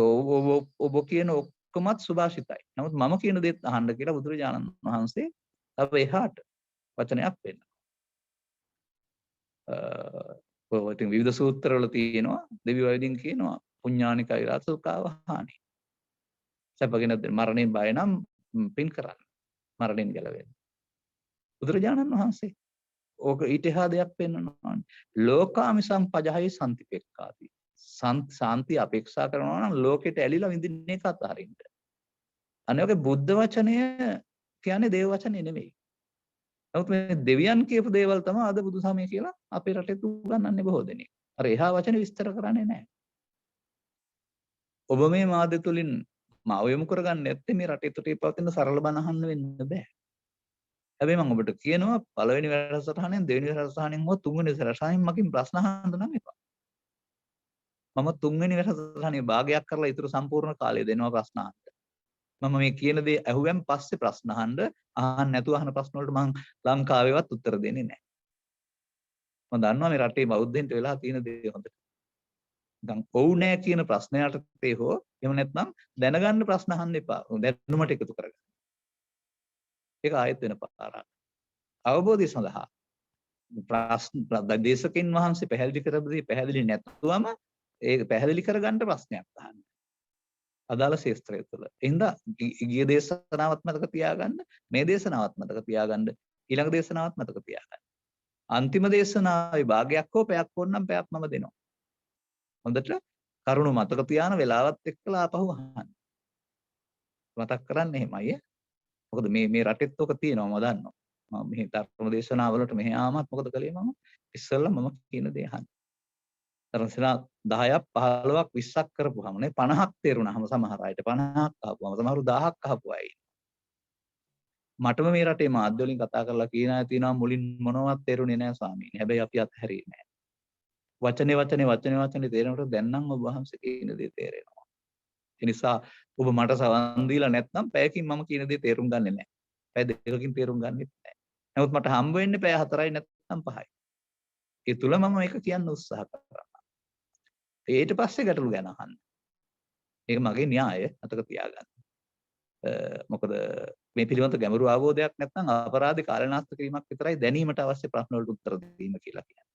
ඔබ කියන ඔක්කොමත් සුභාෂිතයි. නමුත් මම කියන දේත් අහන්න කියලා බුදුරජාණන් වහන්සේ තව එහාට වචනයක් පෙන්නනවා. ඔය ඉතින් විවිධ සූත්‍රවල තියෙනවා දෙවියෝ වයින් කියනවා පුඤ්ඤානිකයි රසුකාවහානි. සැපගෙන මරණයෙන් බය නම් පින් කරන්න. මරණයෙන් ගැලවෙන්න. බුදුරජාණන් වහන්සේ ඕක ඊට එහා දෙයක් පෙන්වනවා. ලෝකාමිසං පජහයි සම්තිපෙක්කාති. සාන්ති අපේක්ෂා කරනවා නම් ලෝකෙට ඇලිලා විඳින්න එක අතහරින්න. අනේ බුද්ධ වචනය කියන්නේ දේව වචනේ නෙමෙයි. නමුත් මේ දෙවියන් කියපු දේවල් තමයි අද බුදු සමය කියලා අපේ රටේ උගන්වන්නේ බොහෝ දෙනෙක්. අර එහා වචනේ විස්තර කරන්නේ නැහැ. ඔබ මේ මාධ්‍ය තුලින් මාව යොමු කරගන්න නැත්තේ මේ රටේ තුටේ පවතින සරල බණ අහන්න වෙන්න බෑ. හැබැයි මම ඔබට කියනවා පළවෙනි වැඩසටහනෙන් දෙවෙනි වැඩසටහනෙන් හෝ තුන්වෙනි වැඩසටහනෙන් මකින් ප්‍රශ්න අහන්න නම් එපා. මම තුන්වෙනි වැඩසටහනේ භාගයක් කරලා ඊටු සම්පූර්ණ කාලය දෙනවා ප්‍රශ්න අහන්න. මම මේ කියන දේ අහුවෙන් පස්සේ ප්‍රශ්න අහන්න නැතුව අහන ප්‍රශ්න වලට මම ලංකාවේවත් උත්තර දෙන්නේ නැහැ. මම දන්නවා මේ රටේ බෞද්ධයන්ට වෙලා තියෙන දේ හොඳට. දැන් ඔව් නෑ කියන ප්‍රශ්නයට තේ හෝ එහෙම නැත්නම් දැනගන්න ප්‍රශ්න අහන්න එපා. දැනුමට එකතු කරගන්න. ඒක ආයෙත් වෙන පාරක්. අවබෝධය සඳහා ප්‍රශ්න දේශකින් වහන්සේ පැහැදිලි කරපදී පැහැදිලි නැතුවම ඒක පැහැදිලි කරගන්න ප්‍රශ්නයක් අහන්න. අදාළ ශාස්ත්‍රය තුළ. එහෙනම් ගිය දේශනාවත් මතක තියාගන්න, මේ දේශනාවත් මතක තියාගන්න, ඊළඟ දේශනාවත් මතක තියාගන්න. අන්තිම දේශනාවේ භාගයක් හෝ පැයක් ඕනනම් පැයක් මම දෙනවා. හොඳට කරුණු මතක තියාන වෙලාවත් එක්කලා ආපහු අහන්න. මතක් කරන්න එහෙමයි. මොකද මේ රටෙත් ඔක තියෙනවා මම දන්නවා. මම මෙහි ධර්ම දේශනාවලට මෙහි ආමත් මොකද කළේ මම ඉස්සෙල්ලා මම කියන දේ අහන්න. තරසලා 10ක් 15ක් 20ක් කරපුවාම නේ 50ක් තේරුණාම සමහර අයට 50ක් අහපුවාම සමහරු 1000ක් අහපු අය මටම මේ රටේ මාධ්‍ය වලින් කතා කරලා කියන අය තියෙනවා මුලින් මොනවත් තේරුනේ නැහැ ස්වාමීනි. හැබැයි අපි අත්හැරියේ නැහැ. වචනේ තේරෙනකොට දැන් නම් ඔබ වහන්සේ කියන දේ තේරෙනවා. ඒ නිසා ඔබ මට සවන් දීලා නැත්නම් පැයකින් මම කියන දේ තේරුම් ගන්නෙ නැහැ. පැය දෙකකින් තේරුම් ගන්නෙත් නැහැ. නමුත් මට හම්බ වෙන්නේ පැය 4යි නැත්නම් 5යි. ඒ තුල මම මේක කියන්න උත්සාහ කරනවා. ඊට පස්සේ ගැටලු ගැන අහන්න. ඒක මගේ න්‍යාය අතක තියාගන්න. මොකද මේ පිළිබඳ ගැඹුරු අවබෝධයක් නැත්නම් අපරාධ කාලනාස්ත කිරීමක් විතරයි දැනීමට අවශ්‍ය ප්‍රශ්න වලට උත්තර දීම කියලා කියන්නේ.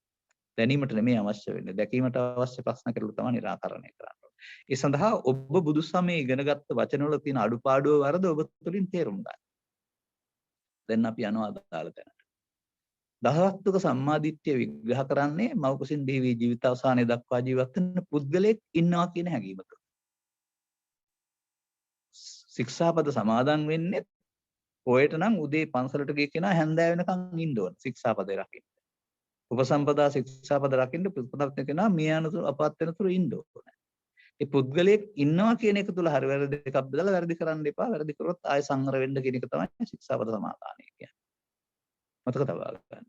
දැනීමට නෙමෙයි අවශ්‍ය වෙන්නේ. දැකීමට අවශ්‍ය ප්‍රශ්න කෙරළු තමයි निराකරණය කරන්න ඕනේ. ඒ සඳහා ඔබ බුදුසමයේ ඉගෙනගත්ත වචනවල තියෙන අඩුපාඩු වරද ඔබ තුළින් තේරුම් ගන්න. දැන් අපි යනවා අදාළ තැනට. දසවස්තුක සම්මාදිට්ඨිය විග්‍රහ කරන්නේ මව්කුසින් බිහි වී ජීවිත අවසානයේ දක්වා ජීවත් වෙන පුද්ගලයෙක් ඉන්නවා කියන හැඟීම තුළ. ශික්ෂාපද සමාදන් වෙන්නේ ඔයට නම් උදේ පන්සලට ගිය කෙනා හැන්දෑව වෙනකන් ඉන්න ඕන ශික්ෂාපදේ රකින්න. උපසම්පදා ශික්ෂාපද රකින්න ප්‍රතිපදාත්මක කෙනා මිය යනතුරු අපාත් වෙනතුරු ඉන්න ඕන. ඒ පුද්ගලයෙක් ඉන්නවා කියන එක තුළ හරි වැරදි දෙකක් බෙදලා වැරදි කරන්න එපා. වැරදි කරොත් ආය සංවර වෙන්න කියන එක තමයි ශික්ෂාපද සමාදානය කියන්නේ. මතක තබා ගන්න.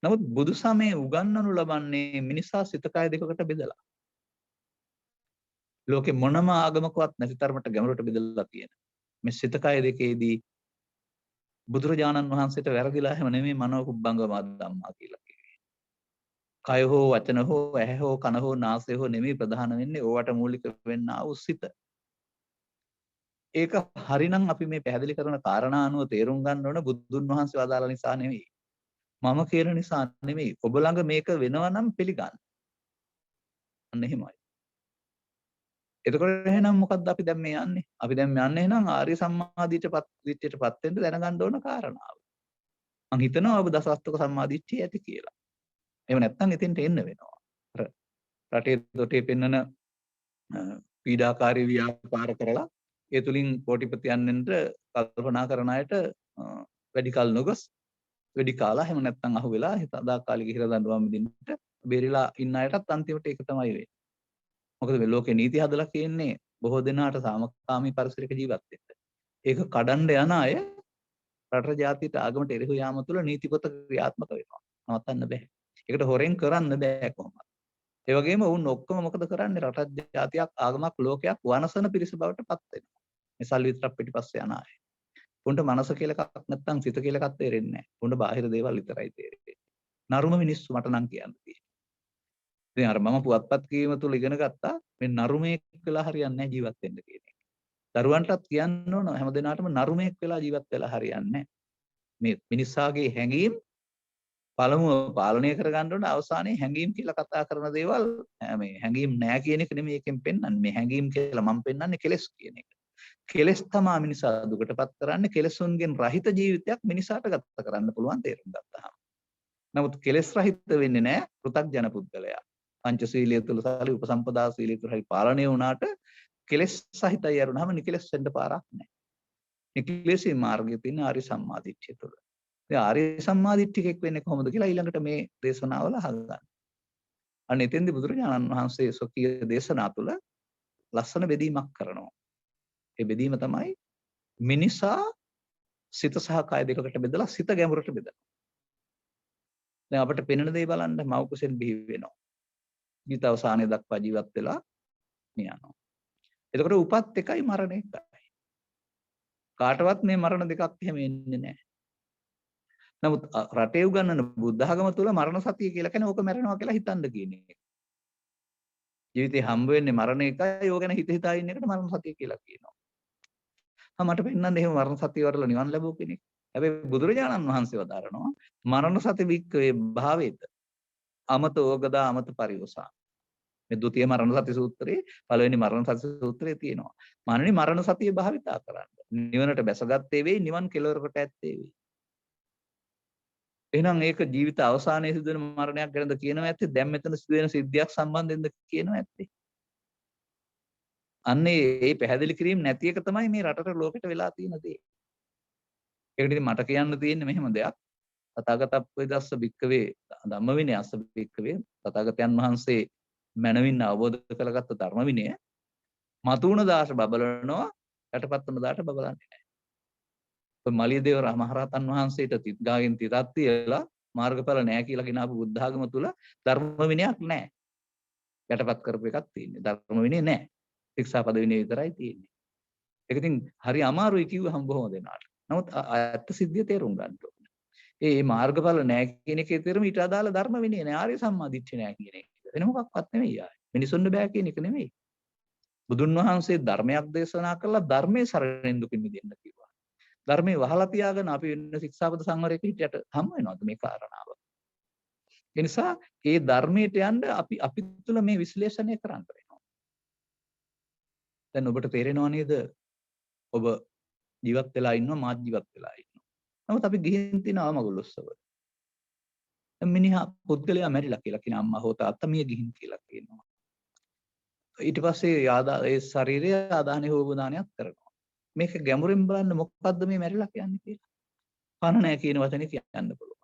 නමුත් බුදු සමයේ උගන්වනු ලබන්නේ මිනිසා සිත කය දෙකකට බෙදලා. ලෝකේ මොනම ආගමකවත් නැති තරමට ගැඹුරට බෙදලා තියෙන. මේ සිත කය දෙකේදී බුදුරජාණන් වහන්සේට වැරදිලා හැම නෙමෙයි මනෝ කුබ්බංගම ධම්මා කියලා කිව්වේ. කය හෝ වචන හෝ ඇහැ හෝ කන හෝ නාසය හෝ නෙමෙයි ප්‍රධාන වෙන්නේ. ඕවට මූලික වෙන්න ආ සිත. ඒක හරිනම් අපි මේ පැහැදිලි කරන කාරණා අනුව තේරුම් ගන්න ඕන බුදුන් වහන්සේ වදාළ නිසා නෙමෙයි. මම කියන නිසා නෙමෙයි. ඔබ ළඟ මේක වෙනවා නම් පිළිගන්න. අන්න එහෙමයි. එතකොට එහෙනම් මොකද්ද අපි දැන් මේ යන්නේ? අපි දැන් යන්නේ එහෙනම් ආර්ය සම්මාදිට්ඨියටපත් වෙන්න දැනගන්න ඕන කාරණාව. මං හිතනවා ඔබ දසවස්තුක සම්මාදිට්ඨිය ඇති කියලා. එහෙම නැත්නම් එතෙන්ට එන්න වෙනවා. රටේ දොටේ පෙන්නන පීඩාකාරී ව්‍යාපාර කරලා ඒ තුලින් කෝටිපතියන් වෙන්න කල්පනා කරන අයට වැඩි කල නොගොස් වැඩි කාලා එහෙම නැත්නම් අහු වෙලා සදාකාලික හිර දඬුවම් දෙන්නට බේරිලා ඉන්න අයටත් අන්තිමට ඒක තමයි වෙන්නේ. මොකද මේ ලෝකේ නීති හදලා කියන්නේ බොහෝ දෙනාට සාමකාමී පරිසරයක ජීවත් වෙන්න. ඒක කඩන්න යන අය රට ජාතියට ආගමට එරෙහිව යාම තුළ නීති පොත ක්‍රියාත්මක වෙනවා. නවත්තන්න බෑ. ඒකට හොරෙන් කරන්න බෑ කොහොමද? ඒ වගේම වුන් ඔක්කොම මොකද කරන්නේ? රටක් ජාතියක් ආගමක් ලෝකයක් වනසන පිරිස බවට පත් වෙනවා. මේ සල්ලි විතරක් පිටිපස්සේ යන අය. උන්ට මනස කියලා එකක් නැත්නම් සිත කියලා එකක් තේරෙන්නේ නැහැ. උන්ට බාහිර දේවල් විතරයි තේරෙන්නේ. නරුම මිනිස්සු මට නම් කියන්න තියෙන්නේ. ඉතින් අර මම පුවත්පත් කියවීම තුළ ඉගෙන ගත්තා මේ නරුමේක් වෙලා හරියන්නේ නැහැ ජීවත් වෙන්න කියන එක. දරුවන්ටත් කියන්න ඕන හැමදෙනාටම නරුමේක් වෙලා ජීවත් වෙලා හරියන්නේ නැහැ. මේ මිනිස්සාගේ හැඟීම් පළමුව පාලනය කරගන්න ඕන අවසානයේ හැඟීම් කියලා කතා කරන දේවල් මේ හැඟීම් නෑ කියන එක නෙමෙයි එකෙන් පෙන්වන්නේ. මේ හැඟීම් කියලා මම පෙන්වන්නේ කෙලෙස් කියන එක. කෙලෙස් තමා මිනිසා දුකටපත් කරන්නේ. කෙලෙසුන්ගෙන් රහිත ජීවිතයක් මිනිසාට ගත කරන්න පුළුවන් තේරුම් ගත්තාම. නමුත් කෙලෙස් රහිත වෙන්නේ නැහැ පෘථග්ජන පුද්ගලයා. පංචශීලයේ තුල සාලි උපසම්පදා සීලයේ තුල හරි පාලනය වුණාට කෙලෙස් සහිතයි යරුනහම නිකලෙස් වෙන්න පාරක් නැහැ. නිකලෙස්ී මාර්ගයේ තියෙන ආර්ය සම්මාදිට්ඨිය තුල. ඉතින් ආර්ය සම්මාදිට්ඨිකෙක් වෙන්නේ කොහොමද කියලා ඊළඟට මේ දේශනාවල අහගන්න. අන්න එතෙන්දී බුදුරජාණන් වහන්සේ සොකී දේශනා තුල ලස්සන බෙදීමක් කරනවා. ඒ බෙදීම තමයි මිනිසා සිත සහ කය දෙකකට බෙදලා සිත ගැඹුරට බෙදනවා. දැන් අපිට පෙනෙන දේ බලන්න මව් කුසෙන් බිහි වෙනවා. ජීවිත අවසානයේ දක්වා ජීවත් වෙලා මියනවා. එතකොට උපත් එකයි මරණ එකයි. කාටවත් මේ මරණ දෙකක් එහෙම එන්නේ නැහැ. නමුත් රටේ උගන්වන බුද්ධ ආගම තුල මරණ සතිය කියලා කියන්නේ ඕක මැරෙනවා කියලා හිතන්න කියන එක. ජීවිතේ හම්බ වෙන්නේ මරණ එකයි. ඕක ගැන හිත හිතා ඉන්න එකට මරණ සතිය කියලා කියනවා. මට පෙන්නන්න එහෙම මරණ සතිය වල නිවන් ලැබුව කෙනෙක්. හැබැයි බුදුරජාණන් වහන්සේ වදාරනවා මරණ සති වික්කවේ භාවේත අමත ඕගදා අමත පරිවසා. මේ ဒုတိ මරණ සති සූත්‍රයේ පළවෙනි මරණ සති සූත්‍රයේ තියෙනවා. මානනි මරණ සතිය භාවිතා කරන්න. නිවනට බැසගත්තේ වෙයි නිවන් කෙලවරකට ඇත්තේ වෙයි. එහෙනම් ඒක ජීවිත අවසානයේ සිදුවෙන මරණයක් ගැනද කියනවා ඇත්තේ? දැන් මෙතන සිදුවෙන සිද්ධියක් සම්බන්ධයෙන්ද කියනවා ඇත්තේ? අන්නේ මේ පැහැදිලි කිරීම නැති එක තමයි මේ රටට ලෝකෙට වෙලා තියෙන දේ. ඒකට ඉතින් මට කියන්න තියෙන්නේ මෙහෙම දෙයක්. තථාගතප්පේ දස්ස භික්කවේ ධම්ම විනය අස්ස භික්කවේ තථාගතයන් වහන්සේ මනවින් අවබෝධ කරගත්ත ධර්ම විනය මතුණු දාට බබලනවා යටපත් වුණ දාට බබලන්නේ නැහැ. මලියදේව මහරහතන් වහන්සේට තිත්ගාගෙන් තිතක් තියලා මාර්ගඵල නැහැ කියලා ගෙනාවු බුද්ධ ආගම තුල ධර්ම විනයක් නැහැ. යටපත් කරපු එකක් තියෙන්නේ. ධර්ම විනය නැහැ. ශික්ෂාපද විනය විතරයි තියෙන්නේ. ඒක ඉතින් හරි අමාරුයි කිව්වහම බොහොම දෙනාට. නමුත් ඇත්ත සිද්ධිය තේරුම් ගන්න ඕනේ. මේ මාර්ගඵල නැහැ කියන එකේ තේරුම ඊට අදාළ ධර්ම විනය නැහැ. ආර්ය සම්මාදිට්ඨිය නැහැ කියන එක. වෙන මොකක්වත් නෙමෙයි ආයේ. මිනිසුන්ට බෑ කියන එක නෙමෙයි. බුදුන් වහන්සේ ධර්මයක් දේශනා කළා ධර්මයේ සරණෙන් දුකින් මිදෙන්න කිව්වා. ධර්මයේ වහලා තියාගෙන අපි වෙන ශික්ෂාපද සංවරයක හිටියට හම් වෙනවද මේ කාරණාව? ඒ නිසා මේ ධර්මයට යන්න අපි තුල මේ විශ්ලේෂණය කරන්න වෙනවා. දැන් ඔබට තේරෙනව නේද? ඔබ ජීවත් වෙලා ඉන්නවා මාත් ජීවත් වෙලා ඉන්නවා. නමුත් අපි ගිහින් තියෙන ආමගොල්ලොස්සව. මිනිහා පුද්ගලයා මැරිලා කියලා කියන අම්මා හෝ තාත්තා මිය ගිහින් කියලා කියනවා. ඊට පස්සේ ඒ ශරීරය ආදාහනේ හෝබදානයක් කරනවා. මේක ගැඹුරින් බලන්න මොකද්ද මේ මැරිලා කියන්නේ කියලා. පණ නැහැ කියන වචනේ කියන්න පුළුවන්.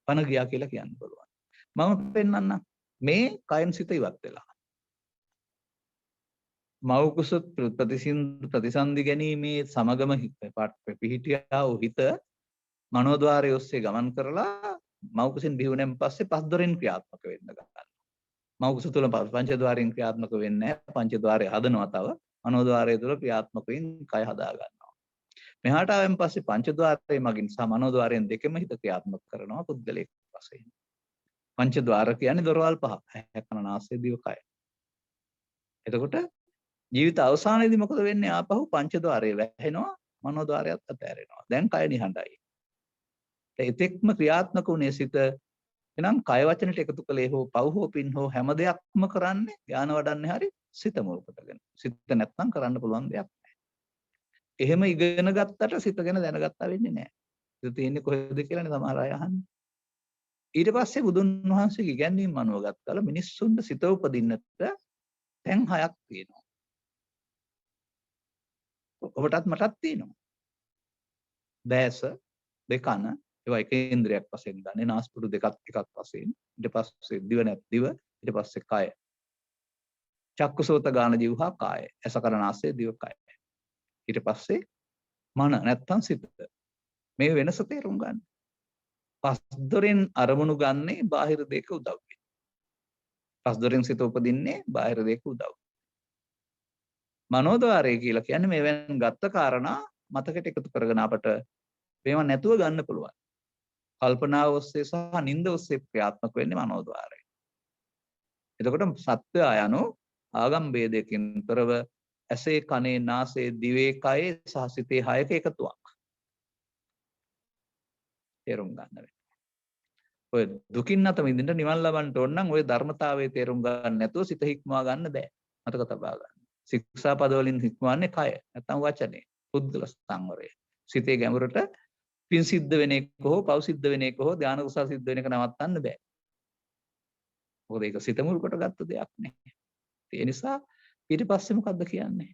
පණ ගියා කියලා කියන්න පුළුවන්. මම පෙන්නන්නම් මේ කයන් සිත ඉවත් වෙලා. මෞකුස ප්‍රතිසන්දි ගැනීමේ සමගම පිහිටියා වූ හිත මනෝද්වාරය ඔස්සේ ගමන් කරලා මෞකුසින් බිහුවෙන් පස්සේ පස් දොරින් ක්‍රියාත්මක වෙන්න ගන්නවා. මෞකුස තුල පංචද්වාරයෙන් ක්‍රියාත්මක වෙන්නේ නැහැ. පංචද්වාරය හදනවා තව. මනෝද්වාරය තුල ක්‍රියාත්මක වෙමින් කය හදා ගන්නවා. මෙහාට ආවෙන් පස්සේ පංචද්වාරයේ මගින් සහ මනෝද්වාරයෙන් දෙකම හිත ක්‍රියාත්මක කරනවා පුද්ගලයෙක් වශයෙන්. පංචද්වාර කියන්නේ දොරවල් පහ. ඇහැ කන නාසය දිව කය. එතකොට ජීවිත අවසානයේදී මොකද වෙන්නේ? ආපහු පංචද්වාරය වැහෙනවා, මනෝද්වාරයත් අතහැරෙනවා. දැන් කය නිහඬයි. එතෙක්ම ක්‍රියාත්මක වුණේ සිත. එනම් කය වචනට එකතු කළේ හෝ පව් හෝ පින් හෝ හැම දෙයක්ම කරන්නේ ඥාන වඩන්නේ හරි සිත මුල් කොටගෙන. සිත නැත්තම් කරන්න පුළුවන් දෙයක් නැහැ. එහෙම ඉගෙන ගත්තට සිත ගැන දැනගත්තා වෙන්නේ නැහැ. සිත තියෙන්නේ කොහෙද කියලානේ සමහර අය අහන්නේ. ඊට පස්සේ බුදුන් වහන්සේගේ ඉගැන්වීම් අනුව ගත්තල මිනිස්සුන්ට සිත උපදින්නට තැන් 6ක් තියෙනවා. ඔබටත් මටත් තියෙනවා. දැස, දෙකන, ඒවා එක ඉන්ද්‍රියක් වශයෙන් ගන්නේ. නාස්පුඩු දෙකක් එකක් වශයෙන්. ඊට පස්සේ දිව නැත් දිව, ඊට පස්සේ කය. චක්කුසෝත ගාන જીවහා කාය. ඇස කන නාසය දිව කය. ඊට පස්සේ මන නැත්තම් සිත. මේ වෙනස තේරුම් ගන්න. පස් දොරෙන් අරමුණු ගන්නේ බාහිර දෙක උදව්වෙන්. පස් දොරෙන් සිත උපදින්නේ බාහිර දෙක උදව්. මනෝද්වාරය කියලා කියන්නේ මේවෙන් ගත්ත කාරණා මතකයට එකතු කරගෙන අපට මේවා නැතුව ගන්න පුළුවන්. කල්පනාව ඔස්සේ සහ නිින්ද ඔස්සේ ක්‍රියාත්මක වෙන්නේ මනෝද්වාරය. එතකොට සත්‍ය යනු ආගම් ભેදයකින් තොරව ඇසේ කනේ නාසයේ දිවේ කයේ සහ සිතේ හයක එකතුවක්. තේරුම් ගන්න වෙනවා. ඔය දුකින් නැත මිදින්න නිවන් ලබන්න ඕන නම් ඔය ධර්මතාවයේ තේරුම් ගන්න නැතුව සිත හික්මවා ගන්න බෑ. මතක තබා ගන්න. ශික්ෂාපද වලින් හික්මවන්නේ කය නැත්නම් වචනේ. පුද්ගල සංවරය. සිතේ ගැඹුරට පින් සිද්ධ වෙන එක හෝ පව් සිද්ධ වෙන එක හෝ ධාන කුසල සිද්ධ වෙන එක නවත්තන්න බෑ. මොකද ඒක සිත මුල් කොට ගත්ත දෙයක් නේ. ඒ නිසා ඊට පස්සේ මොකද්ද කියන්නේ?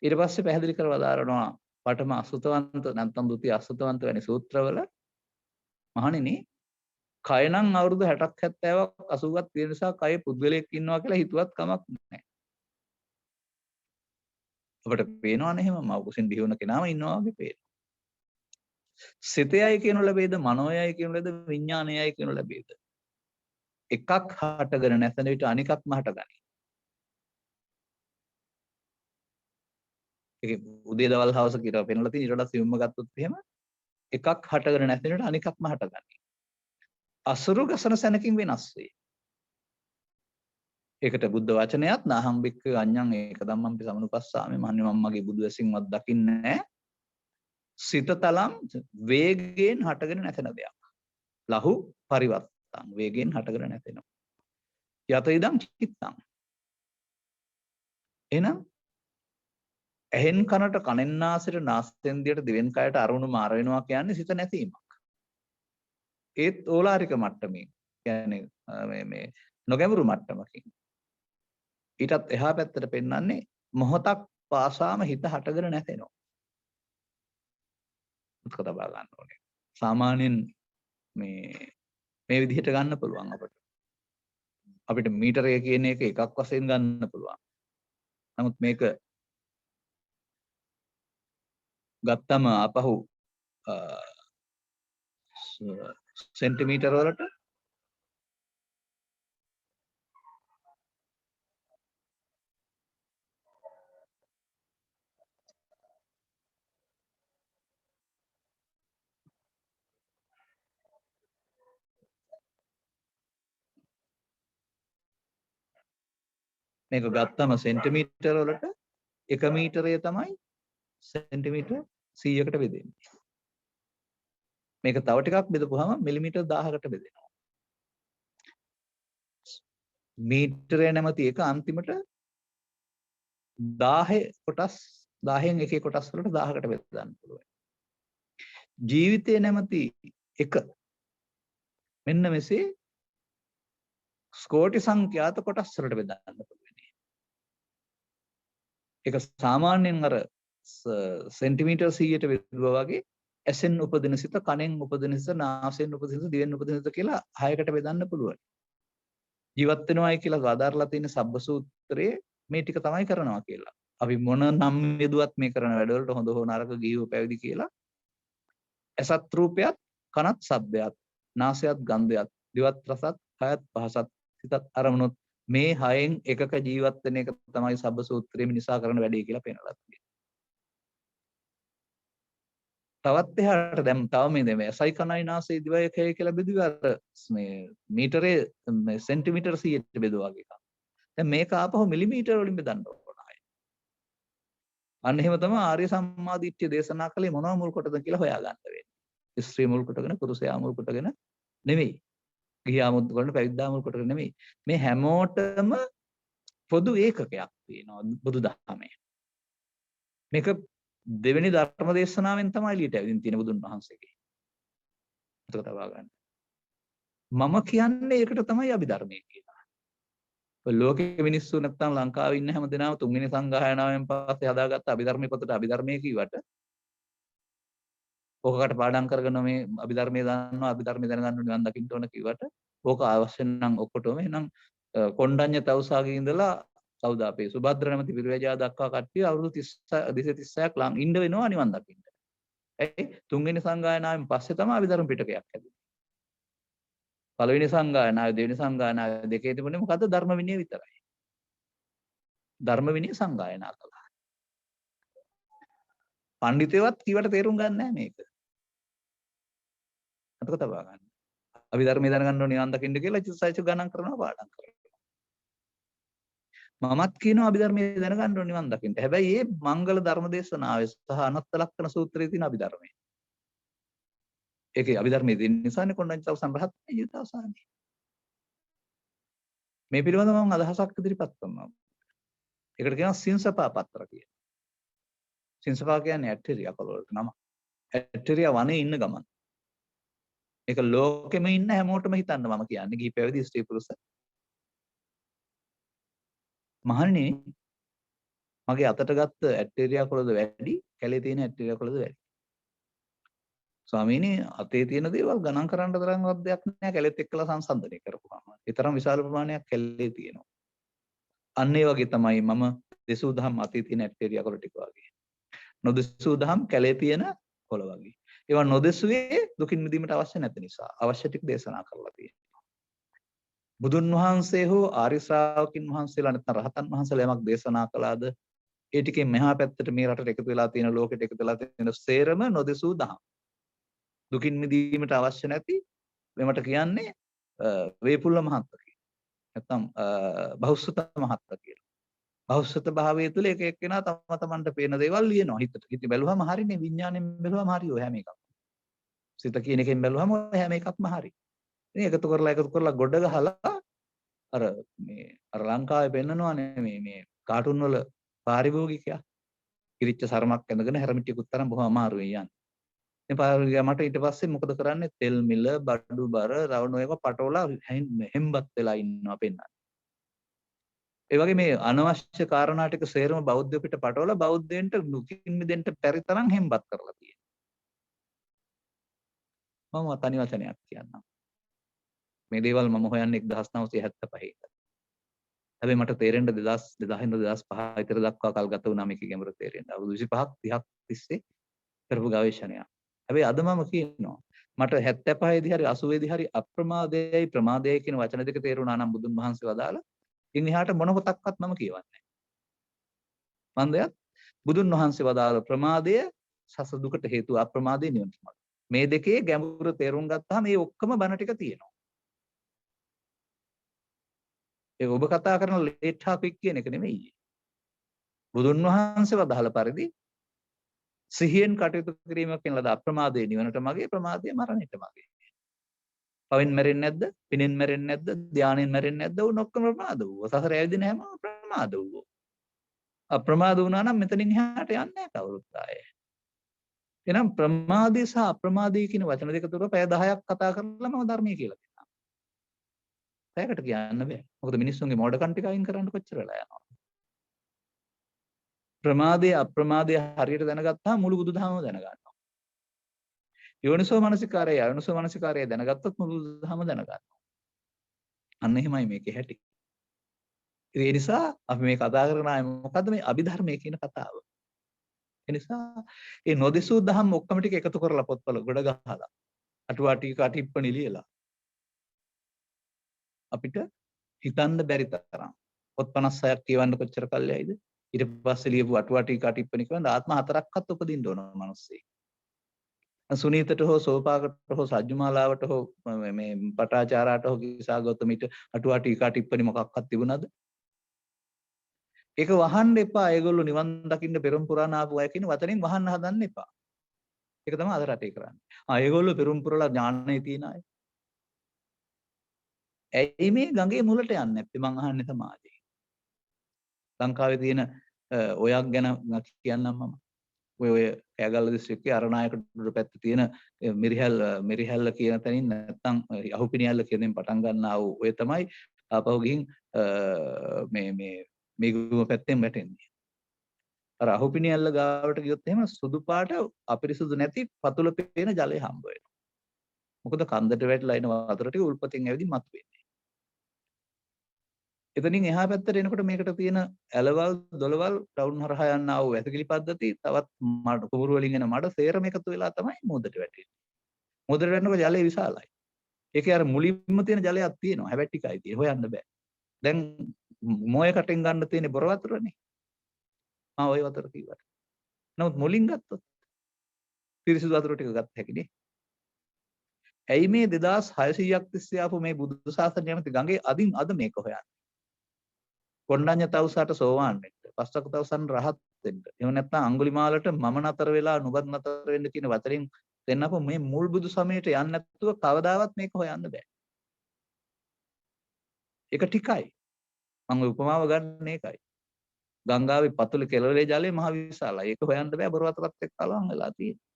ඊට පස්සේ පැහැදිලි කරලා දාරනවා පඨම අසුතවන්ත නැත්නම් ဒုတိ අසුතවන්ත වැනි සූත්‍රවල මහණෙනි කය නම් අවුරුදු 60ක් 70ක් 80ක් තියෙන නිසා කය පුද්ගලයෙක් ඉන්නවා කියලා හිතුවත් කමක් නැහැ. ඔබට පේනවනේ එහෙම මව කුසින් බිහි වුණ කෙනාම ඉන්නවා වගේ පේනවා. සිතයයි කියනු ලැබේද මනෝයයි කියනු ලැබේද විඥානයයි කියනු ලැබේද? එකක් හටගෙන නැසෙන විට අනිකක්ම හටගනී. ඒක උදේ දවල් හවස කියලා පෙන්වලා තියෙන ඊට වඩා සියුම්ම ගත්තොත් එහෙම එකක් හටගෙන නැසෙන විට අනිකක්ම හටගනී. අසුරු ගසන සැනකින් වෙනස් වේ. ඒකට බුද්ධ වචනයත් නාහම් බික්ක අඤ්ඤං ඒක ධම්මං සමනුපස්සාමි මන්නේ මම මගේ බුදු ඇසින්වත් දකින්නේ නැහැ. සිත තලම් වේගයෙන් හටගෙන නැසෙන දෙයක්. ලහු පරිවර්තං වේගයෙන් හටගෙන නැසෙනවා. යත ඉදං චිත්තං. එහෙනම් ඇහෙන් කනට කනෙන් නාසයට නාසයෙන් දිවට දිවෙන් කයට අරමුණු මාර වෙනවා කියන්නේ සිත නැසීමක්. ඒත් ඕලාරික මට්ටමින් කියන්නේ මේ නොගැඹුරු මට්ටමකින්. ඊටත් එහා පැත්තට පෙන්වන්නේ මොහොතක් පාසාම හිත හටගෙන නැසෙනවා. උත්ක තබා ගන්න ඕනේ. සාමාන්‍යයෙන් මේ විදිහට ගන්න පුළුවන් අපිට. අපිට මීටරය කියන එක එකක් වශයෙන් ගන්න පුළුවන්. නමුත් මේක ගත්තම අපහු සෙන්ටිමීටර වලට මේක ගත්තම සෙන්ටිමීටර වලට 1 මීටරය තමයි සෙන්ටිමීටර 100කට බෙදෙන්නේ. මේක තව ටිකක් බෙදපුවාම මිලිමීටර 1000කට බෙදෙනවා. මීටරය නැමැති එක අන්තිමට 1000 කොටස් 10න් එකේ කොටස් වලට 1000කට බෙදන්න පුළුවන්. ජීවිතය නැමැති එක මෙන්න මෙසේ කෝටි සංඛ්‍යාත කොටස් වලට බෙදන්න පුළුවන්. ඒක සාමාන්‍යයෙන් අර සෙන්ටිමීටර් 100ට බෙදුවා වගේ ඇසෙන් උපදින සිත, කනෙන් උපදින සිත, නාසයෙන් උපදින සිත, දිවෙන් උපදින සිත කියලා 6කට බෙදන්න පුළුවන්. ජීවත් වෙනවායි කියලා වදාරලා තියෙන සබ්බ සූත්‍රයේ මේ ටික තමයි කරනවා කියලා. අපි මොන නම් යෙදුවත් මේ කරන වැඩවලට හොඳ හෝ නරක ගිහිව පැවිදි කියලා ඇසත් රූපයත්, කනත් ශබ්දයත්, නාසයත් ගන්ධයත්, දිවත් රසත්, කයත් පහසත්, සිතත් අරමුණොත් මේ හයෙන් එකක ජීවත් වෙන එක තමයි සබ්බ සූත්‍රයේ මිනිසා කරන වැඩේ කියලා පෙන්නලා තියෙන්නේ. තවත් එහාට දැන් තව මේ ඇසයි කනයි නාසයි දිවයි කය කියලා බෙදුවා අර මේ මීටරේ සෙන්ටිමීටර 100ට බෙදුවා වගේ එකක්. දැන් මේක ආපහු මිලිමීටර වලින් බෙදන්න ඕන. අන්න එහෙම තමයි ආර්ය සම්මාදිට්ඨිය දේශනා කළේ මොනවා මුල් කොටද කියලා හොයාගන්න වෙන්නේ. ස්ත්‍රී මුල් කොටගෙන පුරුෂයා මුල් කොටගෙන නෙමෙයි. ගිහියා මුල් කොටගෙන පැවිද්දා මුල් කොටගෙන නෙමෙයි. මේ හැමෝටම පොදු ඒකකයක් තියෙනවා බුදුදහමේ. මේක දෙවෙනි ධර්ම දේශනාවෙන් තමයි එළියට ඇවිදින් තියෙන බුදුන් වහන්සේගේ. ඒක තබා ගන්න. මම කියන්නේ ඒකට තමයි අභිධර්මයේ කියලා. ඔය ලෝකෙ මිනිස්සු නැත්තම් ලංකාවේ ඉන්න හැම දෙනාම තුන්වෙනි සංගායනාවෙන් පස්සේ හදාගත්ත අභිධර්මයේ පොතට අභිධර්මයේ කිව්වට ඕකට පාඩම් කරගෙන මේ අභිධර්මයේ දන්නවා අභිධර්මයේ දැනගන්න නිවන් දකින්න ඕන කිව්වට ඕක අවශ්‍ය නම් ඔක්කොටම එහෙනම් කොණ්ඩඤ්ඤ තවුසාගේ ඉඳලා කවුද අපේ සුභද්‍ර නැමැති පිරිවැජා දක්වා කට්ටිය අවුරුදු 236ක් ලං ඉන්න වෙනවා නිවන් දකින්න. ඇයි තුන්වෙනි සංගායනාවෙන් පස්සේ තමයි අභිධර්ම පිටකයක් හැදුනේ. පළවෙනි සංගායනාවේ දෙවෙනි සංගායනාවේ දෙකේ තිබුණේ මොකද්ද ධර්ම විනය විතරයි. ධර්ම විනය සංගායනා කළා. පඬිතේවත් කිවට තේරුම් ගන්න නැහැ මේක. අතක තබා ගන්න. අභිධර්මයේ දැනගන්න ඕනේ නිවන් දකින්න කියලා චිත්තසයිසු ගණන් කරනවා පාඩම් කරනවා. මමත් කියනවා අභිධර්මයේ දැනගන්න ඕනේ නිවන් දකින්න. හැබැයි මේ මංගල ධර්ම දේශනාවේ සහ අනත්ත ලක්ෂණ සූත්‍රයේ තියෙන අභිධර්මයේ. ඒකේ අභිධර්මයේ තියෙන නිසානේ කොණ්ඩඤ්ඤ තවුසන් රහත් වෙන්නේ ජීවිත අවසානයේ. මේ පිළිබඳව මම අදහසක් ඉදිරිපත් කරනවා. ඒකට කියනවා සින්සපා පත්‍ර කියලා. සින්සපා කියන්නේ ඇටෙරියා කොළවලට නම. ඇටෙරියා වනේ ඉන්න ගමන්. මේක ලෝකෙම ඉන්න හැමෝටම හිතන්න මම කියන්නේ ගිහි පැවිදි ස්ත්‍රී පුරුෂ. මහණෙනි මගේ අතට ගත්ත ඇටෙරියා කොළද වැඩි, කැලේ තියෙන ඇටෙරියා කොළද වැඩි. ස්වාමීනි අතේ තියෙන දේවල් ගණන් කරන්න තරම්වත් දෙයක් නෑ කැලෙත් එක්කලා සංසන්දනය කරපුවාම. ඒ තරම් විශාල ප්‍රමාණයක් කැලේ තියෙනවා. අන්න ඒ වගේ තමයි මම දෙසූ දහම් අතේ තියෙන ඇටෙරියා කොළ ටික වගේ. නොදෙසූ දහම් කැලේ තියෙන කොළ වගේ. ඒවා නොදෙසුවේ දුකින් මිදීමට අවශ්‍ය නැති නිසා අවශ්‍ය ටික දේශනා කරලා තියෙනවා. බුදුන් වහන්සේ හෝ ආර්ය ශ්‍රාවකින් වහන්සේලා නැත්නම් රහතන් වහන්සේලා යමක් දේශනා කළාද ඒ ටිකෙන් මෙහා පැත්තට මේ රටට එකතු වෙලා තියෙන ලෝකෙට එකතු වෙලා තියෙන සේරම නොදෙසූ දහම්. දුකින් මිදීමට අවශ්‍ය නැති මෙමට කියන්නේ වේපුල්ල මහත්ත කියලා. නැත්නම් බහුසුත මහත්ත කියලා. බහුසුත භාවය තුළ එක එක්කෙනා තම තමන්ට පේන දේවල් ලියනවා හිතට. හිත බැලුවම හරිනේ විඥාණයෙන් බැලුවම හරි ඔය හැම එකක්ම. සිත කියන එකෙන් බැලුවම ඔය හැම එකක්ම හරි. ඉතින් එකතු කරලා ගොඩ ගහලා අර ලංකාවේ පෙන්නනවානේ මේ කාටුන් වල පාරිභෝගිකයා කිරිච්ච සරමක් ඇඳගෙන හැරමිටියකුත් තරම් බොහොම අමාරුවෙන් යන්නේ. මට ඊට පස්සේ මොකද කරන්නේ තෙල් මිල බඩු බර රවණ ඒවා පටවලා හෙම්බත් වෙලා ඉන්නවා පෙන්නන්න. ඒ වගේ මේ අනවශ්‍ය කාරණා ටික සේරම බෞද්ධ පිට පටවලා බෞද්ධයන්ට දුකින් මිදෙන්න බැරි තරම් හෙම්බත් කරලා තියෙනවා. මම තනි වචනයක් කියන්නම්. මේ දේවල් මම හොයන්නේ 1975 හැබැයි මට තේරෙන්න 2005 විතර දක්වා කල් ගත වුණා මේක ගැඹුර තේරෙන්න. අවුරුදු 25ක් 30ක් තිස්සේ කරපු ගවේෂණයක්. හැබැයි අද මම කියනවා මට 75 දී හරි 80 දී හරි අප්‍රමාදයයි ප්‍රමාදයයි කියන වචන දෙක තේරුණා නම් බුදුන් වහන්සේ වදාලා ඉන් එහාට මොන පොතක්වත් මම කියවන්නේ නැහැ. මන්දයත් බුදුන් වහන්සේ වදාළ ප්‍රමාදය සස දුකට හේතුව අප්‍රමාදය නිවනට මඟ. මේ දෙකේ ගැඹුර තේරුම් ගත්තාම මේ ඔක්කොම බණ ටික තියෙනවා. ඒ ඔබ කතා කරන ලේට් ටොපික් කියන එක නෙමෙයි. බුදුන් වහන්සේ වදාළ පරිදි සිහියෙන් කටයුතු කිරීම කියන ලද අප්‍රමාදයේ නිවනට මගේ ප්‍රමාදයේ මරණයට මගේ. පවෙන් මැරෙන්නේ නැද්ද? පිනෙන් මැරෙන්නේ නැද්ද? ධානයෙන් මැරෙන්නේ නැද්ද? උන් ඔක්කොම ප්‍රමාද වූ. සසර ඇවිදින හැම ප්‍රමාද වූ. අප්‍රමාද වුණා නම් මෙතනින් එහාට යන්නේ නැහැ කවුරුත් ආයේ. එහෙනම් ප්‍රමාදී සහ අප්‍රමාදී කියන වචන දෙක තුර පැය 10ක් කතා කරලා මම ධර්මයේ කියලා දෙනවා. පැයකට කියන්න බෑ. මොකද මිනිස්සුන්ගේ මෝඩකම් ටික අයින් කරන්න කොච්චර වෙලා යනවා. ප්‍රමාදයේ අප්‍රමාදයේ හරියට දැනගත්තාම මුළු බුදුදහමම දැනගන්නවා. යෝනිසෝ මනසිකාරය අයෝනිසෝ මනසිකාරය දැනගත්තොත් මුළු බුදුදහම දැනගන්නවා. අන්න එහෙමයි මේකේ හැටි. ඒ නිසා අපි මේ කතා කරන අය මොකද්ද මේ අභිධර්මයේ කියන කතාව. ඒ නිසා මේ නොදෙසූ දහම් ඔක්කොම ටික එකතු කරලා පොත්වල ගොඩ ගහලා අටුවා ටීකා ටිප්පණි ලියලා අපිට හිතන්න බැරි තරම් පොත් 56ක් කියවන්න කොච්චර කල්යයිද? ඊට පස්සේ ලියපු අටුවා ටීකා ටිප්පණි කියවන්න ආත්ම 4ක්වත් උපදින්න ඕන මිනිස්සේ. සුනීතට හෝ සෝපාකට හෝ සජ්ජුමාලාවට හෝ මේ පටාචාරාට හෝ කිසා ගෞතමීට අටුවා ටීකා ටිප්පණි මොකක්වත් තිබුණාද? ඒක වහන්න එපා. ඒගොල්ලෝ නිවන් දකින්න පෙරම් පුරාණ ආපු අය කියන වචනෙන් වහන්න හදන්න එපා. ඒක තමයි අද රටේ කරන්නේ. ඒගොල්ලෝ පෙරම් පුරලා ඥානය තියන අය. ඇයි මේ ගඟේ මුලට යන්නේ නැත්තේ මං අහන්නේ සමාජයේ. ලංකාවේ තියෙන ඔයක් ගැන කියන්නම් මම. ඔය කෑගල්ල දිස්ත්‍රික්කයේ අරණායකට පැත්තේ තියෙන මිරිහැල්ල කියන තැනින් නැත්තම් අහුපිනියල්ල කියන දෙයින් පටන් ගන්නා වූ ඔය තමයි ආපහු ගිහින් මේ ගුම පැත්තෙන් වැටෙන්නේ. අර අහුපිනියල්ල ගාවට ගියොත් එහෙම සුදු පාට අපිරිසුදු නැති පතුල පේන ජලය හම්බ වෙනවා. මොකද කන්දට වැටලා එන වතුර ටික උල්පතින් ඇවිදින් මතුවෙන්නේ. එතනින් එහා පැත්තට එනකොට මේකට තියෙන ඇලවල් දොළවල් ටවුන් හරහා යන ආ වූ වැසිකිලි පද්ධති තවත් මඩ කුඹුරු වලින් එන මඩ සේරම එකතු වෙලා තමයි මුහුදට වැටෙන්නේ. මුහුදට වැටෙනකොට ජලය විශාලයි. ඒකේ අර මුලින්ම තියෙන ජලයක් තියෙනවා. හැබැයි ටිකයි තියෙන්නේ. හොයන්න බෑ. දැන් මොයේ කටෙන් ගන්න තියෙන්නේ බොර වතුරනේ. ওই වතුර කිව්වට. නමුත් මුලින් ගත්තොත් පිරිසිදු වතුර ටික ගත්ත හැකිනේ. ඇයි මේ 2600ක් තිස්සේ ආපු මේ බුදු සාසනය නැමැති ගඟේ අදින් අද මේක හොයන්නේ? කොණ්ඩඤ්ඤ තවුසාට සෝවාන් වෙන්න, පස්වක තවුසන් රහත් වෙන්න. එහෙම නැත්නම් අඟුලිමාලට මම නතර වෙලා නුඹත් නතර වෙන්න කියන වචනෙන් දෙන්නපො මේ මුල් බුදු සමයට යන්නේ නැතුව කවදාවත් මේක හොයන්න බෑ. ඒක ටිකයි. මම උපමාව ගන්න ඒකයි. ගංගාවේ පතුලේ කෙළවරේ ජලය මහ විශාලයි. ඒක හොයන්න බෑ බොර වතුරත් එක්ක කලවම් වෙලා තියෙන්නේ.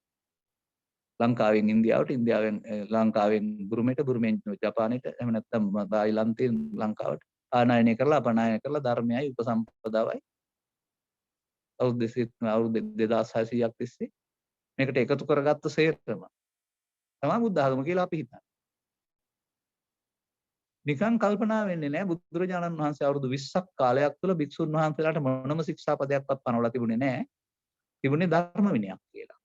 ලංකාවෙන් ඉන්දියාවට, ඉන්දියාවෙන් ලංකාවෙන් බුරුමෙට, බුරුමෙන් ජපානයට, එහෙම නැත්නම් තායිලන්තයෙන් ලංකාවට ආනයනය කරලා අපනයනය කරලා ධර්මයයි උපසම්පදාවයි අවුරුදු 2600ක් තිස්සේ මේකට එකතු කරගත්ත සේරම තමයි බුද්ධ ආගම කියලා අපි හිතන්නේ. නිකන් කල්පනා වෙන්නේ නැහැ බුදුරජාණන් වහන්සේ අවුරුදු 20ක් කාලයක් තුළ භික්ෂුන් වහන්සේලාට මොනම ශික්ෂාපදයක්වත් පනවලා තිබුණේ නැහැ. තිබුණේ ධර්ම විනයක් කියලා.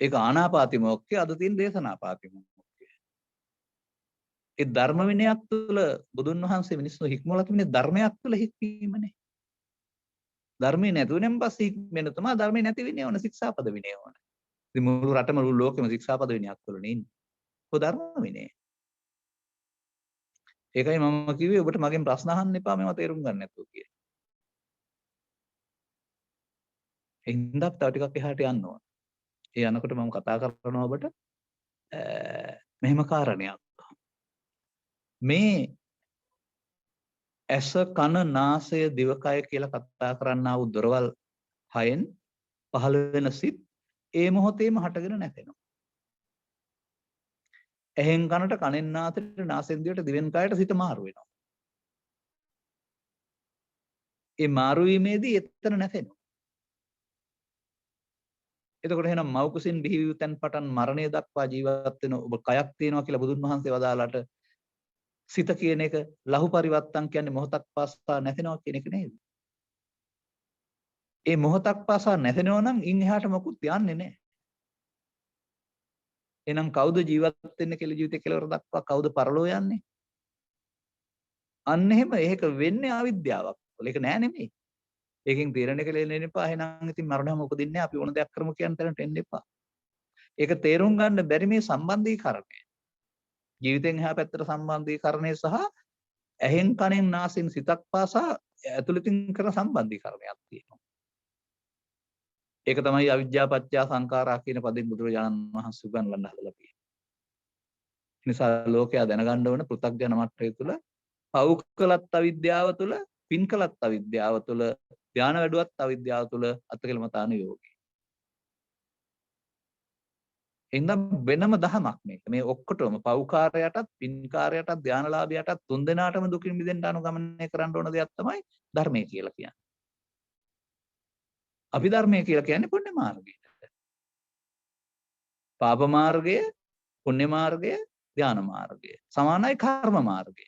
ඒක ආනාපාති මොක්ඛය, අද තියෙන දේශනාපාති මොක්ඛය. ඒ ධර්ම විනයක් තුළ බුදුන් වහන්සේ මිනිස්සු හික්මවලා තිබුණේ ධර්මයක් තුළ හික්මීමනේ. ධර්මයේ නැතුවෙන් පස්සේ හික්මෙන්න තමයි ධර්මයේ නැති විනය ඕන, ශික්ෂාපද විනය ඕන. ඉතින් මුළු රටම මුළු ලෝකෙම ශික්ෂාපද විනයක් තුළනේ ඉන්නේ. ඔය ධර්ම විනය. ඒකයි මම කිව්වේ ඔබට මගෙන් ප්‍රශ්න අහන්න එපා මේවා තේරුම් ගන්න නැතුව කියලා. ඒ හින්දා තව ටිකක් එහාට යන්න ඕන. ඒ යනකොට මම කතා කරනවා ඔබට මෙහෙම කාරණයක්. මේ ඇස කන නාසය දිවකය කියලා කතා කරන්නා වූ දොරවල් හයෙන් පහළ වෙන සිත් ඒ මොහොතේම හටගෙන නැතෙනවා. ඇහෙන් කනට, කනෙන් නාසයට, නාසයෙන් දිවට, දිවෙන් කයට සිත මාරු වෙනවා. ඒ මාරු වීමේදී එතන නැතෙනවා. එතකොට එහෙනම් මව් කුසින් බිහි වූ තැන් පටන් මරණය දක්වා ජීවත් වෙන ඔබ කයක් තියෙනවා කියලා බුදුන් වහන්සේ වදාලාට සිත කියන එක ලහු පරිවත්තන් කියන්නේ මොහොතක් පාසා නැතෙනවා කියන එක නේද? ඒ මොහොතක් පාසා නැතෙනවා නම් ඉන් එහාට මොකුත් යන්නේ නැහැ. එහෙනම් කවුද ජීවත් වෙන්නේ කියලා ජීවිතේ කෙලවර දක්වා කවුද පරලෝ යන්නේ? අන්න එහෙම ඒක වෙන්නේ අවිද්‍යාවක්. ඒක නෑ නෙමෙයි. ඒකෙන් තීරණය කළේ එපා. එහෙනම් ඉතින් මරණයම උපදින්නේ අපි ඕන දෙයක් කරමු කියන තැනට එන්න එපා. ඒක තේරුම් ගන්න බැරි මේ සම්බන්ධීකරණය. ජීවිතෙන් එහා පැත්තට සම්බන්ධීකරණය සහ ඇහෙන් කනෙන් නාසයෙන් සිතක් පාසා ඇතුළතින් කරන සම්බන්ධීකරණයක් තියෙනවා. ඒක තමයි අවිද්‍යාව පත්‍ය සංඛාරා කියන පදෙන් බුදුරජාණන් වහන්සේ උගන්වන්න හදලා තියෙන්නේ. ඒ නිසා ලෝකයා දැනගන්න ඕන පෘථග්ජන මට්ටමේ තුල පව් කළත් අවිද්‍යාව තුල, පින් කළත් අවිද්‍යාව තුල, ධානය වැඩුවත් අවිද්‍යාව තුල අත්කලමතාන යෝගී. එහෙනම් වෙනම දහමක් මේක. මේ ඔක්කොටම පෞකාරයටත්, පින්කාරයටත්, ධානලාභයටත් තුන් දෙනාටම දුකින් මිදෙන්න අනුගමනය කරන්න ඕන දෙයක් තමයි ධර්මය කියලා කියන්නේ. අභිධර්මය කියලා කියන්නේ පුණ්‍ය මාර්ගය. පාප මාර්ගය, පුණ්‍ය මාර්ගය, ධාන මාර්ගය. සමානයි කර්ම මාර්ගය.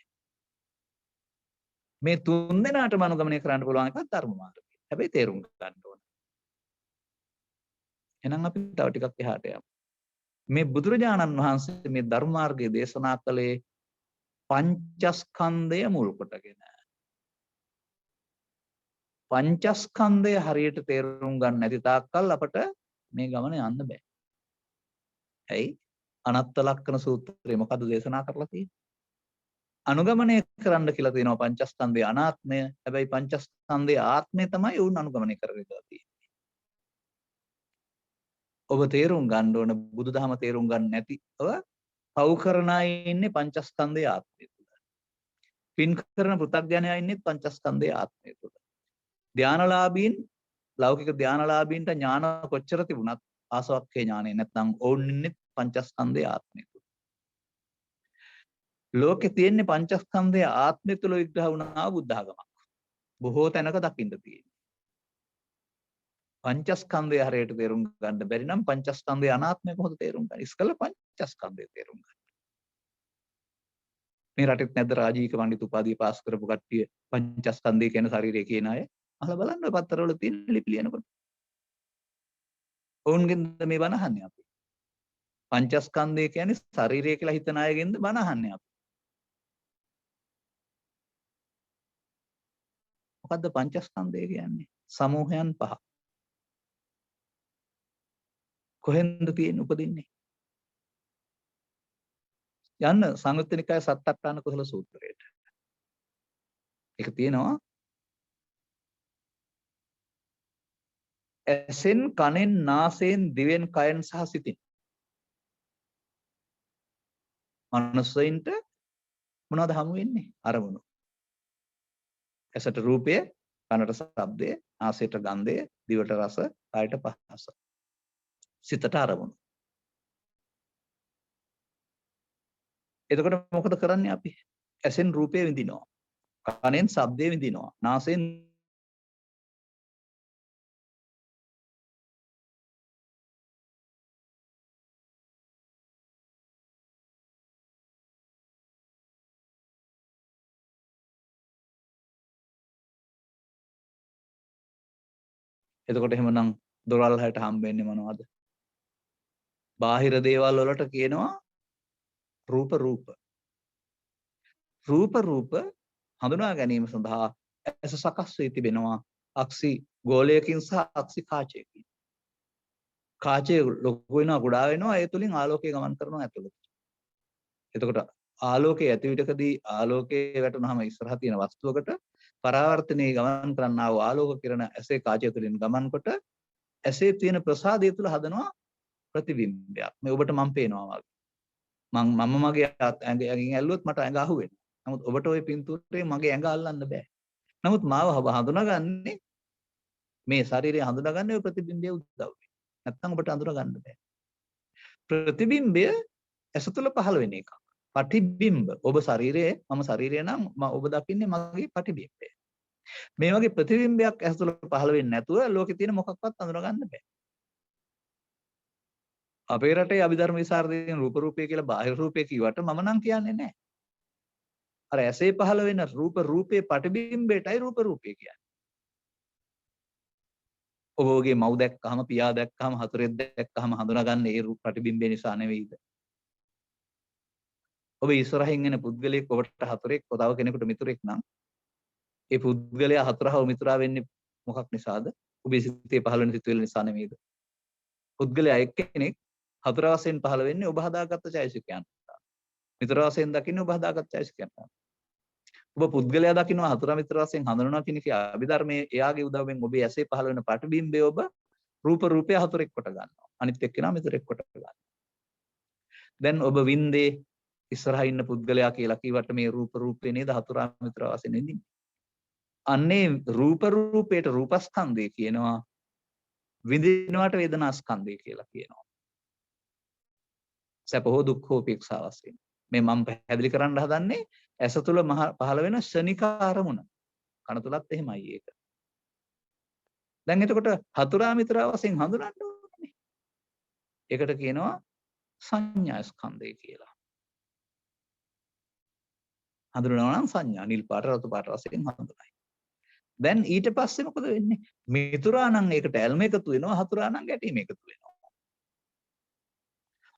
මේ තුන් දෙනාටම අනුගමනය කරන්න පුළුවන් එකක් ධර්ම මාර්ගය. හැබැයි තේරුම් ගන්න ඕන. එහෙනම් අපි තව ටිකක් එහාට යමු. මේ බුදුරජාණන් වහන්සේ මේ ධර්ම මාර්ගය දේශනා කළේ පංචස්කන්ධය මුල් කොටගෙන. පංචස්කන්ධය හරියට තේරුම් ගන්න නැති තාක්කල් අපට මේ ගමන යන්න බෑ. ඇයි? අනත්ත ලක්ෂණ සූත්‍රයේ මොකද දේශනා කරලා තියෙන්නේ? අනුගමනය කරන්න කියලා තියෙනවා පංචස්කන්ධයේ අනාත්මය. හැබැයි පංචස්කන්ධයේ ආත්මය තමයි උන් අනුගමනය කරගෙන තියෙන්නේ. ඔබ තේරුම් ගන්න ඕන බුදුදහම තේරුම් ගන්න නැතිව පව් කරන අය ඉන්නේ පංචස්කන්ධයේ ආත්මය තුල. පින් කරන පෘථග්ජනයා ඉන්නේ පංචස්කන්ධයේ ආත්මය තුල. ධානලාභීන් ලෞකික ධානලාභීන්ට ඥාන කොච්චර තිබුණත් ආසවක්ඛේ ඥානෙ නැත්නම් ඕන් ඉන්නේ පංචස්කන්ධයේ ආත්මය තුල. ලෝකේ තියෙන්නේ පංචස්කන්ධයේ ආත්මය තුල විග්‍රහ වුණා බුද්ධ ආගමක්. බොහෝ තැනක දකින්න තියෙන්නේ. පංචස්කන්ධය හරියට තේරුම් ගන්න බැරි නම් පංචස්කන්ධයේ අනාත්මය කොහොමද තේරුම් ගන්නේ? ඉස්සෙල්ල පංචස්කන්ධය තේරුම් ගන්න. මේ රටෙත් නැද්ද රාජීක පඬිතු උපාධිය පාස් කරපු කට්ටිය පංචස්කන්ධය කියන ශරීරය කියන අය? අහලා බලන්න ඔය පත්තරවල තියෙන ලිපි ලියනකොට. ඔවුන්ගෙන්ද මේ බණ අහන්නේ අපි. පංචස්කන්ධය කියන්නේ ශරීරය කියලා හිතන අයගෙන්ද බණ අහන්නේ අපි. මොකද්ද පංචස්කන්ධය කියන්නේ? සමූහයන් පහ. කොහෙන්ද තියෙන්නේ උපදින්නේ? යන්න සංයුත්ත නිකාය සත්තට්ඨාන කුසල සූත්‍රයට. ඒක තියෙනවා ඇසෙන් කනෙන් නාසයෙන් දිවෙන් කයෙන් සහ සිතින්. මනුස්සයින්ට මොනවද හමු වෙන්නේ? අරමුණු. ඇසට රූපය, කනට ශබ්දය, නාසයට ගන්ධය, දිවට රස, කයට පහස. සිතට අරමුණු. එතකොට මොකද කරන්නේ අපි? ඇසෙන් රූපය විඳිනවා. කනෙන් ශබ්දය විඳිනවා. නාසයෙන් එතකොට එහෙමනම් දොරල් හැට හම්බෙන්නේ මොනවද? බාහිර දේවල් වලට කියනවා රූප රූප. රූප හඳුනා ගැනීම සඳහා ඇස සකස් වී තිබෙනවා අක්සි ගෝලයකින් සහ අක්සි කාචයකින්. කාචය ලොකු වෙනවා කුඩා වෙනවා ඒ තුලින් ආලෝකය ගමන් කරනවා ඇතුළට. එතකොට ආලෝකයේ ඇතිවිටකදී ආලෝකයේ වැටුනහම ඉස්සරහ තියෙන වස්තුවකට පරාවර්තනයේ ගමන් කරන්නා වූ ආලෝක කිරණ ඇසේ කාචය තුලින් ගමන් කොට ඇසේ තියෙන ප්‍රසාදය තුල හදනවා ප්‍රතිබිම්බයක්. මේ ඔබට මම පේනවා වගේ. මම මගේ ඇඟෙන් ඇල්ලුවොත් මට ඇඟ අහුවෙනවා. නමුත් ඔබට ওই පින්තූරේ මගේ ඇඟ අල්ලන්න බෑ. නමුත් මාව හඳුනාගන්නේ මේ ශරීරය හඳුනාගන්නේ ওই ප්‍රතිබිම්බයේ උදව්වෙන්. නැත්නම් ඔබට හඳුනාගන්න බෑ. ප්‍රතිබිම්බය ඇස තුළ පහළ වෙන එකක්. පටිබිම්බ ඔබ ශරීරයේ මම ශරීරය නම් ඔබ දකින්නේ මගේ පටිබිම්බය. මේ වගේ ප්‍රතිබිම්බයක් ඇස තුළ පහළ වෙන්නේ නැතුව ලෝකේ තියෙන මොකක්වත් හඳුනාගන්න බෑ. අපේ රටේ අභිධර්ම විසරදයෙන් රූප රූපය කියලා බාහිර රූපය කිව්වට මම නම් කියන්නේ නැහැ. අර ඇසේ පහළ වෙන රූපේ පටිබිම්බයටයි රූප රූපය කියන්නේ. ඔබගේ මව් දැක්කහම පියා දැක්කහම හතුරෙක් දැක්කහම හඳුනාගන්නේ ඒ රූප පටිබිම්බය නිසා නෙවෙයිද? ඔබ ඉස්සරහින් එන පුද්ගලයෙක් ඔබට හතුරෙක් තව කෙනෙකුට මිතුරෙක් නම් ඒ පුද්ගලයා හතුරා හෝ මිතුරා වෙන්නේ මොකක් නිසාද? ඔබේ සිතේ පහළ වෙන සිතුවිලි නිසා නෙවෙයිද? පුද්ගලයා එක්කෙනෙක් හතුර වශයෙන් පහළ වෙන්නේ ඔබ හදාගත්ත චෛසිකයන්. මිතුර වශයෙන් දකින්නේ ඔබ හදාගත්ත චෛසිකයන්. ඔබ පුද්ගලයා දකින්නවා හතුර මිතුර වශයෙන් හඳුනනවා කියන කී අභිධර්මයේ එයාගේ උදව්වෙන් ඔබේ ඇසේ පහළ වෙන පටිබිම්බය ඔබ රූපය හතුරෙක් කොට ගන්නවා. අනිත් එක්කෙනා මිතුරෙක් කොට ගන්නවා. දැන් ඔබ වින්දේ ඉස්සරහා ඉන්න පුද්ගලයා කියලා කිව්වට මේ රූපේ නේද හතුරා මිතුර වශයෙන් ඉන්නේ. අන්නේ රූපයට රූපස්කන්ධය කියනවා. විඳිනවට වේදනාස්කන්ධය කියලා කියනවා. සැප හෝ දුක් හෝ උපේක්ෂා වශයෙන්. මේ මම පැහැදිලි කරන්න හදන්නේ ඇස තුළ පහළ වෙන ශනික අරමුණ. කන තුලත් එහෙමයි ඒක. දැන් එතකොට හතුරා මිතුරා වශයෙන් හඳුනන්න ඕනේ. ඒකට කියනවා සංඥා ස්කන්ධය කියලා. හඳුනනවා නම් සංඥා නිල් පාට රතු පාට වශයෙන් හඳුනයි. දැන් ඊට පස්සේ මොකද වෙන්නේ? මිතුරා නම් ඒකට ඇල්ම එකතු වෙනවා, හතුරා නම් ගැටීම එකතු වෙනවා.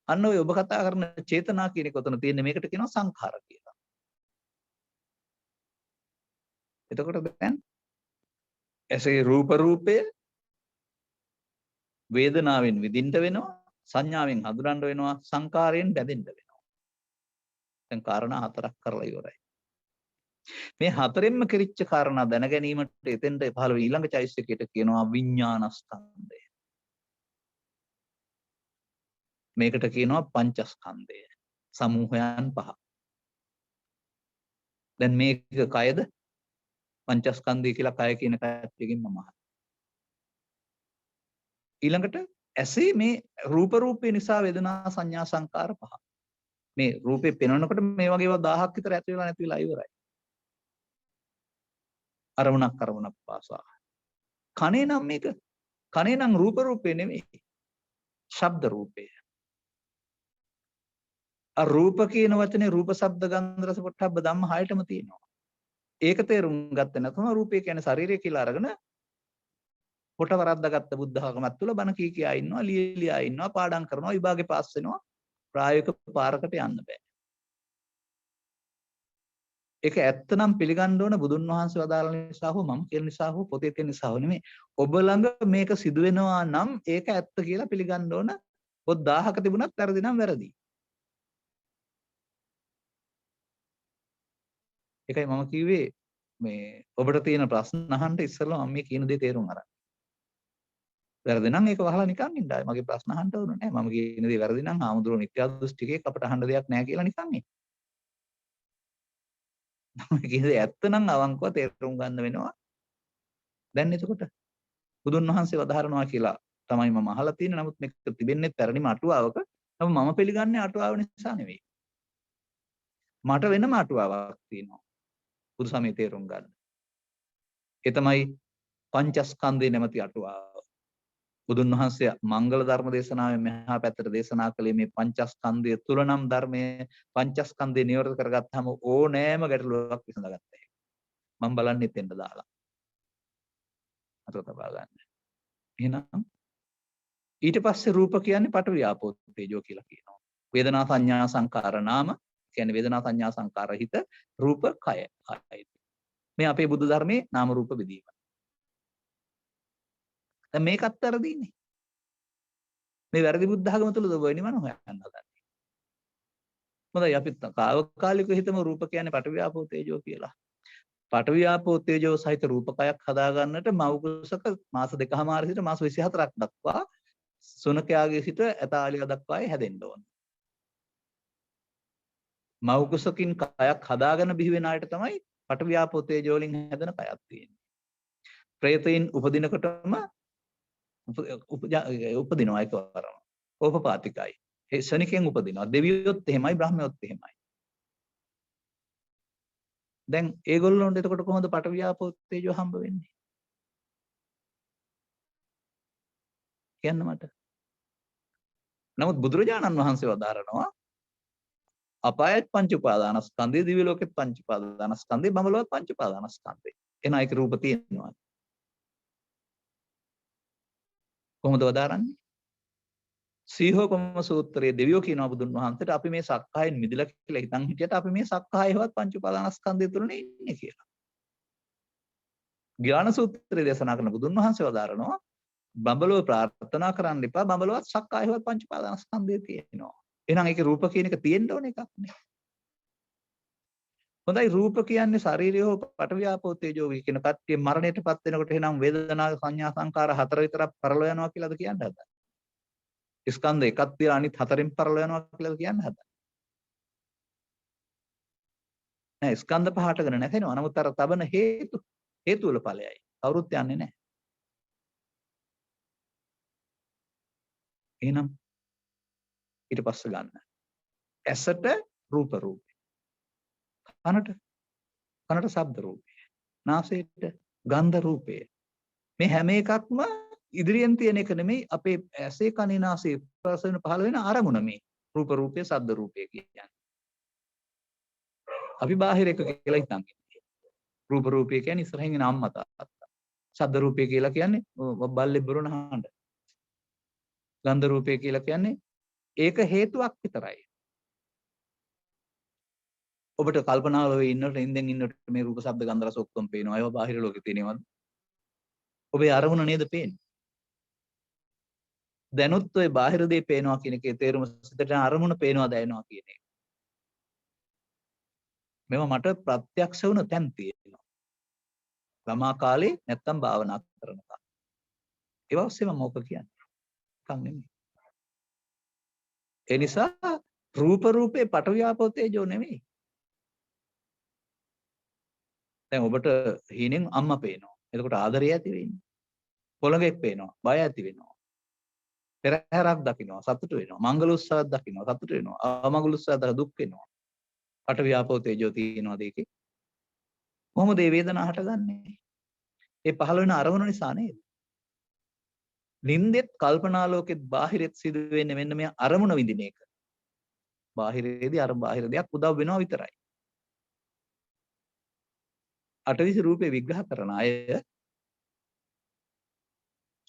අන්න ඔය ඔබ කතා කරන චේතනා කියන එක උතන තියෙන්නේ මේකට කියනවා සංඛාර කියලා. එතකොට දැන් ඇසේ රූපය වේදනාවෙන් විඳින්න වෙනවා, සංඥාවෙන් හඳුනන්න වෙනවා, සංකාරයෙන් බැඳෙන්න වෙනවා. දැන් කාරණා හතරක් කරලා ඉවරයි. මේ හතරෙන්ම කිරිච්ච කාරණා දැන ගැනීමට එතෙන්ට පහළ ඊළඟ චෛසිකයට කියනවා විඥානස්කන්ධය. මේකට කියනවා පංචස්කන්ධය. සමූහයන් පහ. දැන් මේක කයද? පංචස්කන්ධය කියලා කය කියන කයකින් මම අහනවා. ඊළඟට ඇසේ මේ රූපේ නිසා වේදනා සංඥා සංකාර පහ. මේ රූපේ පෙනෙනකොට මේ වගේ ඒවා 1000ක් විතර ඇති වෙලා නැති වෙලා ඉවරයි. අරමුණක් පාසා. කනේ නම් රූපේ නෙමෙයි. ශබ්ද රූපේ. රූප කියන වචනේ රූප ශබ්ද ගන්ධ රස පොට්ටබ්බ ධම්ම හයටම තියෙනවා. ඒක තේරුම් ගත්තේ නැතුව රූපය කියන්නේ ශරීරය කියලා අරගෙන පොට වරද්දාගත්ත බුද්ධ ආගමත් තුල බණ කී කියා ඉන්නවා, ලියලියා ඉන්නවා, පාඩම් කරනවා, විභාගේ පාස් වෙනවා. ප්‍රායෝගික පාරකට යන්න බෑ. ඒක ඇත්තනම් පිළිගන්න ඕන බුදුන් වහන්සේ වදාළ නිසා හෝ මම කියන නිසා හෝ පොතේ තියෙන නිසා හෝ නෙමෙයි. ඔබ ළඟ මේක සිදු වෙනවා නම් ඒක ඇත්ත කියලා පිළිගන්න ඕන. පොත් 1000ක තිබුණත් වැරදි නම් වැරදි. ඒකයි මම කිව්වේ මේ ඔබට තියෙන ප්‍රශ්න අහන්න ඉස්සෙල්ලා මම මේ කියන දේ තේරුම් අරන්. වැරදි නම් ඒක වහලා නිකන් ඉන්න. මගේ ප්‍රශ්න අහන්න ඕන නෑ. මම කියන දේ වැරදි නම් ආමුදුර මිත්‍යා දෘෂ්ටිකේ අපට අහන්න දෙයක් නෑ කියලා නිකන් ඉන්න. මම කියන දේ ඇත්ත නම් අවංකව තේරුම් ගන්න වෙනවා. දැන් එතකොට බුදුන් වහන්සේ වදාහරනවා කියලා තමයි මම අහලා තියෙන්නේ. නමුත් මේක තිබෙන්නේ පැරණිම අටුවාවක. නමුත් මම පිළිගන්නේ අටුවාව නිසා නෙවෙයි. මට වෙනම අටුවාවක් තියෙනවා. බුදු සමය තේරුම් ගන්න. ඒ තමයි පංචස්කන්ධේ නැමැති අටුවාව. බුදුන් වහන්සේ මංගල ධර්ම දේශනාවේ මෙහා පැත්තට දේශනා කළේ මේ පංචස්කන්ධය තුල නම් ධර්මයේ පංචස්කන්ධය නිවර්ත කරගත්තාම ඕනෑම ගැටලුවක් විසඳගත්තා. මම බලන්නේ එතෙන්ට දාලා. අත තබා ගන්න. එහෙනම් ඊට පස්සේ රූප කියන්නේ පඨවි ආපෝ තේජෝ කියලා කියනවා. වේදනා සංඥා සංකාර නාම කියන්නේ වේදනා සංඥා සංකාර හිත රූප කය. මේ අපේ බුදු ධර්මයේ නාම රූප බෙදීම. දැන් මේකත් වැරදිනේ. මේ වැරදි බුද්ධ ආගම තුලද ඔබ නිවන හොයන්න හදන්නේ. මොකද අපි කාලකාලික හිතම රූප කියන්නේ පඨවි ආපෝ තේජෝ කියලා. පඨවි ආපෝ තේජෝ සහිත රූපකයක් හදා ගන්නට මව් කුසක මාස 2කමාර සිට මාස 24ක් දක්වා සුනකයාගේ සිට ඇතාලිය දක්වා හැදෙන්න ඕන. මව් කුසකින් කයක් හදාගෙන බිහි වෙන අයට තමයි පඨවි ආපෝ තේජෝ වලින් හැදෙන කයක් තියෙන්නේ. ප්‍රේතයින් උපදිනකොටම උපදිනවා එකවරම. ඕපපාතිකයි. ඒ ශනිකෙන් උපදිනවා. දෙවියොත් එහෙමයි බ්‍රහ්මයොත් එහෙමයි. දැන් ඒගොල්ලොන්ට එතකොට කොහොමද පඨවි ආපෝ තේජෝ හම්බ වෙන්නේ? කියන්න මට. නමුත් බුදුරජාණන් වහන්සේ වදාරනවා අපායත් පංච උපාදානස්කන්ධය, දිව්‍ය ලෝකෙත් පංච උපාදානස්කන්ධය, බඹලොවත් පංච උපාදානස්කන්ධය. එහෙනම් ඒක රූප තියෙනවා. කොහොමද වදාරන්නේ? සීහෝපම සූත්‍රයේ දෙවියෝ කියනවා බුදුන් වහන්සේට අපි මේ සක්කායෙන් මිදලා කියලා හිතන් හිටියට අපි මේ සක්කායවත් පංච උපාදානස්කන්ධය තුලනේ ඉන්නේ කියලා. ඥාන සූත්‍රයේ දේශනා කරන බුදුන් වහන්සේ වදාරනවා බඹලොව ප්‍රාර්ථනා කරන්න එපා, බඹලොවත් සක්කායවත් පංච උපාදානස්කන්ධය තියෙනවා. එහෙනම් ඒකේ රූප කියන එක තියෙන්න ඕන එකක් නේ. හොඳයි රූප කියන්නේ ශාරීරිය හෝ පඨවි ආපෝ තේජෝ කියන කට්ටිය මරණයටපත් වෙනකොට එහෙනම් වේදනා සංඥා සංකාර හතර විතරක් පරලෝ යනවා කියලාද කියන්න හදන්නේ? ස්කන්ධ එකක් තියලා අනිත් හතරෙන් පරලෝ යනවා කියලාද කියන්න හදන්නේ? නෑ ස්කන්ධ පහට ගන්න නැතේනවා. නමුත් අර තබන හේතු වල ඵලයයි. කවුරුත් යන්නේ නැහැ. එහෙනම් ඊට පස්සේ ගන්න. ඇසට රූප රූපේ. කනට ශබ්ද රූපේ. නාසයට ගන්ධ රූපේ. මේ හැම එකක්ම ඉදිරියෙන් තියෙන එක නෙමෙයි අපේ ඇසේ කනේ නාසයේ ප්‍රසන්න පහළ වෙන අරමුණ මේ රූප රූපේ ශබ්ද රූපේ කියන්නේ. අපි බාහිර එක කියලා හිතන් ඉන්නේ. රූප රූපේ කියන්නේ ඉස්සරහින් එන අම්මා තාත්තා. ශබ්ද රූපේ කියලා කියන්නේ බල්ලේ බොරණ හඬ. ගන්ධ රූපේ කියලා කියන්නේ ඒක හේතුවක් විතරයි. ඔබට කල්පනාවල ඉන්නකොට ඉඳන් ඉන්නකොට මේ රූප ශබ්ද ගන්ධ රස ඔක්කොම පේනවා. ඒවා බාහිර ලෝකේ තියෙනවද? ඔබේ අරමුණ නේද පේන්නේ? දැනුත් ඔය බාහිර දේ පේනවා කියන එකේ තේරුම සිතට අරමුණ පේනවා දැනෙනවා කියන එක. මේවා මට ප්‍රත්‍යක්ෂ වුණ තැන් තියෙනවා. ළමා කාලේ නැත්තම් භාවනා කරන කාලේ. ඒ වගේම මොකක් කියන්නේ? කන් නෙමෙයි. ඒ නිසා රූප රූපේ පටවියාපෝ තේජෝ නෙමෙයි. දැන් ඔබට හීනෙන් අම්මා පේනවා. එතකොට ආදරය ඇති වෙන්නේ. පොළඟෙක් පේනවා. බය ඇති වෙනවා. පෙරහැරක් දකින්නවා. සතුට වෙනවා. මංගල උත්සවයක් දකින්නවා. සතුට වෙනවා. අමංගල උත්සවයක් දකින්න දුක් වෙනවා. පටවියාපෝ තේජෝ තියෙනවා දෙකේ. කොහොමද මේ වේදනාව හටගන්නේ? ඒ පහළ වෙන අරමුණ නිසා නේද? නින්දෙත් කල්පනා ලෝකෙත් බාහිරෙත් සිදු වෙන්නේ මෙන්න මේ අරමුණ විඳින එක. බාහිරේදී අර බාහිර දෙයක් උදව් වෙනවා විතරයි. අටවිසි රූපේ විග්‍රහ කරන අය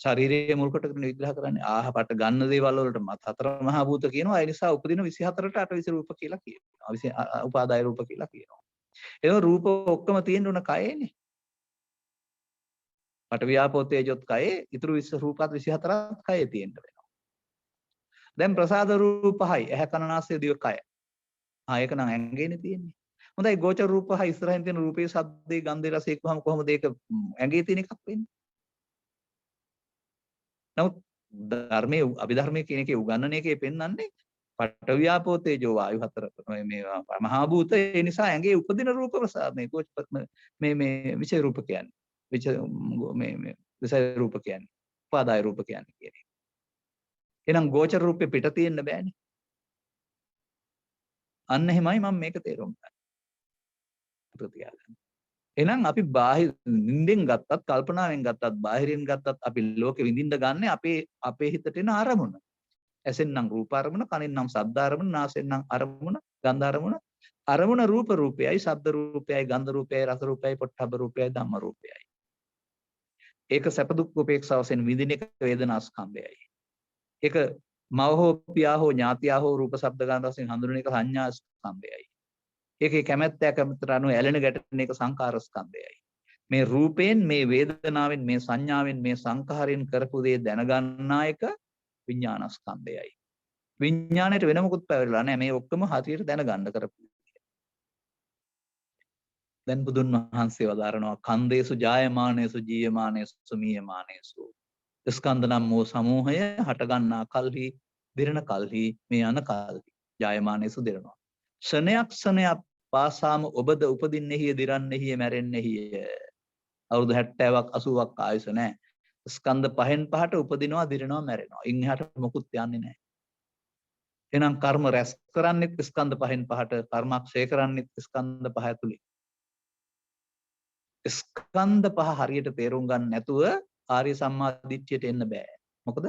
ශරීරයේ මුල් කොටගෙන විග්‍රහ කරන්නේ ආහපට ගන්න දේවල් වලට මත හතර මහා භූත කියනවා. ඒ නිසා උපදින 24ට අටවිසි රූප කියලා කියනවා. උපාදාය රූප කියලා කියනවා. ඒක රූප ඔක්කොම තියෙන්න උන කයේනේ. පටවියාපෝ තේජොත් කයේ ඉතුරු 20 රූපات 24ක් කයේ තියෙන්න වෙනවා. දැන් ප්‍රසාද රූප 6 ඇහැ කන නාසය දිව කය. ඒක නම් ඇඟේනේ තියෙන්නේ. හොඳයි ගෝචර රූප 6 ඉස්සරහින් තියෙන රූපේ ශබ්දේ ගන්ධේ රසේ එක්කම කොහොමද ඒක ඇඟේ තියෙන එකක් වෙන්නේ? නමුත් ධර්මයේ අභිධර්මයේ කියන එකේ උගන්වන එකේ පෙන්වන්නේ පටවියාපෝ තේජෝ වායු හතර මේ මහා භූත ඒ නිසා ඇඟේ උපදින රූප ප්‍රසාද මේ විෂය රූප කියන්නේ. මේ විෂය රූප කියන්නේ උපාදාය රූප කියන්නේ. එහෙනම් ගෝචර රූපේ පිට තියෙන්න බෑනේ. අන්න එහෙමයි මම මේක තේරුම් ගන්න. එහෙනම් අපි බාහිර නිින්දෙන් ගත්තත් කල්පනාවෙන් ගත්තත් බාහිරින් ගත්තත් අපි ලෝකෙ විඳින්න ගන්න අපේ හිතට එන අරමුණ. ඇසෙන් නම් රූප අරමුණ, කනෙන් නම් ශබ්ද අරමුණ, නාසයෙන් නම් අරමුණ, ගන්ධ අරමුණ. අරමුණ රූප රූපයයි, ශබ්ද රූපයයි, ගන්ධ රූපයයි, රස රූපයයි, පොට්ටබ්බ රූපයයි, ධම්ම රූපයයි. ඒක සැප දුක් උපේක්ෂා වශයෙන් විඳින එක වේදනා ස්කන්ධයයි. ඒක මව හෝ පියා හෝ ඥාතියා හෝ රූප ශබ්ද ගන්ධ වශයෙන් හඳුනන එක සංඥා ස්කන්ධයයි. ඒකේ කැමැත්ත කැමැත්තට අනුව ඇලෙන ගැටෙන එක සංකාර ස්කන්ධයයි. මේ රූපයෙන්, මේ වේදනාවෙන්, මේ සංඥාවෙන්, මේ සංඛාරයෙන් කරපු දේ දැනගන්නා එක විඥාන ස්කන්ධයයි. විඥාණයට වෙන මොකුත් පැවරලා නැහැ. මේ ඔක්කොම හරියට දැනගන්න කරපු. දැන් බුදුන් වහන්සේ වදාරනවා කන්දේසු ජායමානේසු ජීයමානේසු මීයමානේසු ස්කන්ධ නම් වූ සමූහය හට ගන්නා කල්හි දිරණ කල්හි මේ යන කල්හි ජායමානේසු දිරනවා. ක්ෂණයක් පාසාම ඔබද උපදින්නෙහිය දිරන්නෙහිය මැරෙන්නෙහිය. අවුරුදු 70ක් 80ක් ආයුෂ නැහැ. ස්කන්ධ පහෙන් පහට උපදිනවා දිරනවා මැරෙනවා. ඉන් එහාට මොකුත් යන්නේ නැහැ. එහෙනම් කර්ම රැස් කරන්නෙත් ස්කන්ධ පහෙන් පහට, කර්මක්ෂය කරන්නෙත් ස්කන්ධ පහ ඇතුලේ. ස්කන්ධ පහ හරියට තේරුම් ගන්න නැතුව ආර්ය සම්මා දිට්ඨියට එන්න බෑ. මොකද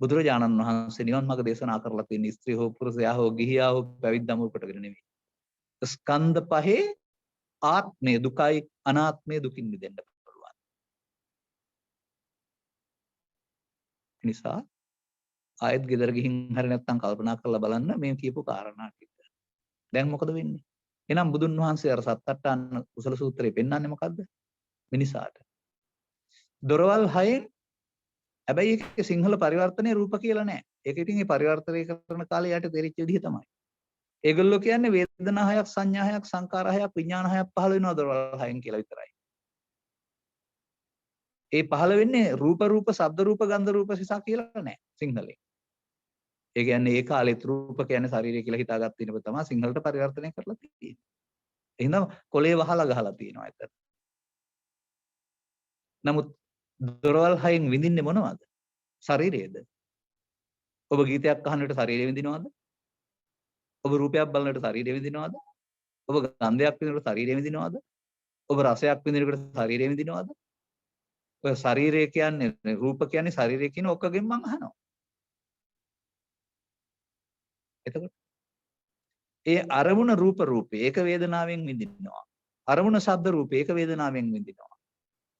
බුදුරජාණන් වහන්සේ නිවන් මාර්ග දේශනා කරලා තියෙන ස්ත්‍රී හෝ පුරුෂයා හෝ ගිහියා හෝ පැවිද්දම කොටගෙන නෙමෙයි. ස්කන්ධ පහේ ආත්මය දුකයි අනාත්මය දුකින් මිදෙන්න පුළුවන්. නිසා ආයෙත් ගෙදර ගිහින් හරි නැත්තම් කල්පනා කරලා බලන්න මේ කියපු කාරණා ටික. දැන් මොකද වෙන්නේ? එහෙනම් බුදුන් වහන්සේ අර සත්තට්ඨාන කුසල සූත්‍රයේ පෙන්වන්නේ මොකද්ද? මිනිසාට. දොරවල් හයෙන් හැබැයි ඒකේ සිංහල පරිවර්තනයේ රූප කියලා නැහැ. ඒක ඉතින් ඒ පරිවර්තනය කරන කාලේ යට තේරිච්ච විදිහ තමයි. ඒගොල්ලෝ කියන්නේ වේදනා හයක්, සංඥා හයක්, සංකාර හයක්, විඥාන හයක් පහළ වෙනවා දොරවල් හයෙන් කියලා විතරයි. ඒ පහළ වෙන්නේ රූප රූප, ශබ්ද රූප, ගන්ධ රූප සිසා කියලා නැහැ සිංහලෙන්. ඒ කියන්නේ ඒ කාලේ රූප කියන්නේ ශරීරය කියලා හිතාගත්ත ඉනප තමයි සිංහලට පරිවර්තනය කරලා තියෙන්නේ. එහෙනම් කොලේ වහලා ගහලා තියෙනවා ඇත්තට. නමුත් දොරවල් හයෙන් විඳින්නේ මොනවද? ශරීරයේද? ඔබ ගීතයක් අහනකොට ශරීරය විඳිනවද? ඔබ රූපයක් බලනකොට ශරීරය විඳිනවද? ඔබ ගන්ධයක් විඳිනකොට ශරීරය විඳිනවද? ඔබ රසයක් විඳිනකොට ශරීරය විඳිනවද? ඔය ශරීරය කියන්නේ රූප කියන්නේ ශරීරය කියන ඔක්කොගෙන් මම අහනවා. එතකොට ඒ අරමුණ රූපේ ඒක වේදනාවෙන් විඳිනවා. අරමුණ ශබ්ද රූපේ ඒක වේදනාවෙන් විඳිනවා.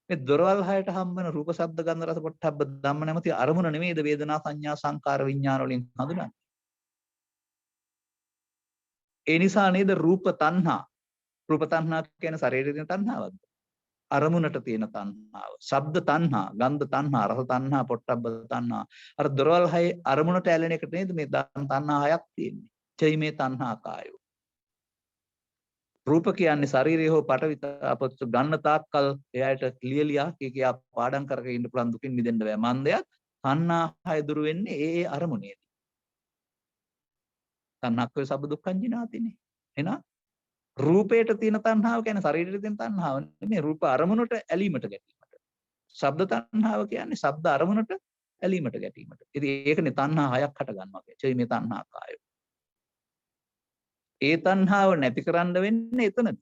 මේ දොරවල් හයට හම්බ වෙන රූප ශබ්ද ගන්ධ රස පොට්ටබ්බ ධම්ම නැමැති අරමුණ නෙමෙයිද වේදනා සංඥා සංකාර විඥාන වලින් හඳුනන්නේ. ඒ නිසා නේද රූප තණ්හා. රූප තණ්හා කියන්නේ ශරීරයේ තියෙන තණ්හාවක්ද? අරමුණට තියෙන තණ්හාව. ශබ්ද තණ්හා, ගන්ධ තණ්හා, රස තණ්හා, පොට්ටබ්බ තණ්හා. අර දොරවල් හයේ අරමුණට ඇලෙන එකට නේද මේ තණ්හා හයක් තියෙන්නේ. චෛ මේ තණ්හා කායෝ. රූප කියන්නේ ශරීරය හෝ පටවි අපත් ගන්න තාක්කල් එයාට ක්ලියර්ලියා කියා පාඩම් කරගෙන ඉන්න පුළුවන් දුකින් මිදෙන්න බෑ. මන්දයක් තණ්හාය දුරු වෙන්නේ ඒ අරමුණේදී. තණ්හක්කේ සබ්බ දුක්ඛං ජිනාතිනේ. එහෙනම් රූපයට තියෙන තණ්හාව කියන්නේ ශරීරයට තියෙන තණ්හාව නෙමෙයි රූප අරමුණට ඇලීමට ගැටීමට. ශබ්ද තණ්හාව කියන්නේ ශබ්ද අරමුණට ඇලීමට ගැටීමට. ඉතින් ඒකනේ තණ්හා හයක් හට ගන්නවා කියන්නේ. මේ තණ්හා කායෝ. ඒ තණ්හාව නැති කරන්න වෙන්නේ එතනදී.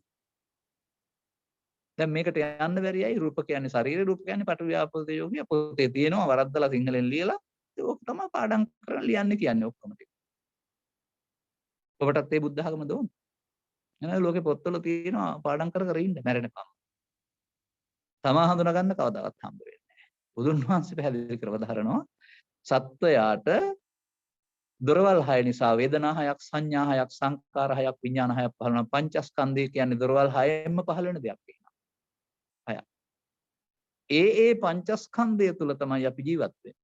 දැන් මේකට යන්න බැරියයි රූප කියන්නේ ශරීර රූප කියන්නේ පටවිය ආපෝ තේජෝ කිය පොතේ තියෙනවා වරද්දලා සිංහලෙන් ලියලා ඒක තමයි පාඩම් කරලා ලියන්නේ කියන්නේ ඔක්කොම ටික. ඔබටත් ඒ බුද්ධ ආගම දෝන. එහෙනම් ලෝකේ පොත්වල තියෙනවා පාඩම් කර කර ඉන්න මැරෙනකම්. තමා හඳුනා ගන්න කවදාවත් හම්බ වෙන්නේ නැහැ. බුදුන් වහන්සේ පැහැදිලි කරව දහරනවා සත්වයාට දොරවල් හය නිසා වේදනා හයක් සංඥා හයක් සංකාර හයක් විඥාන හයක් පහළ වෙනවා. පංචස්කන්ධය කියන්නේ දොරවල් හයෙන්ම පහළ වෙන දෙයක් වෙනවා. හයක්. ඒ පංචස්කන්ධය තුල තමයි අපි ජීවත් වෙන්නේ.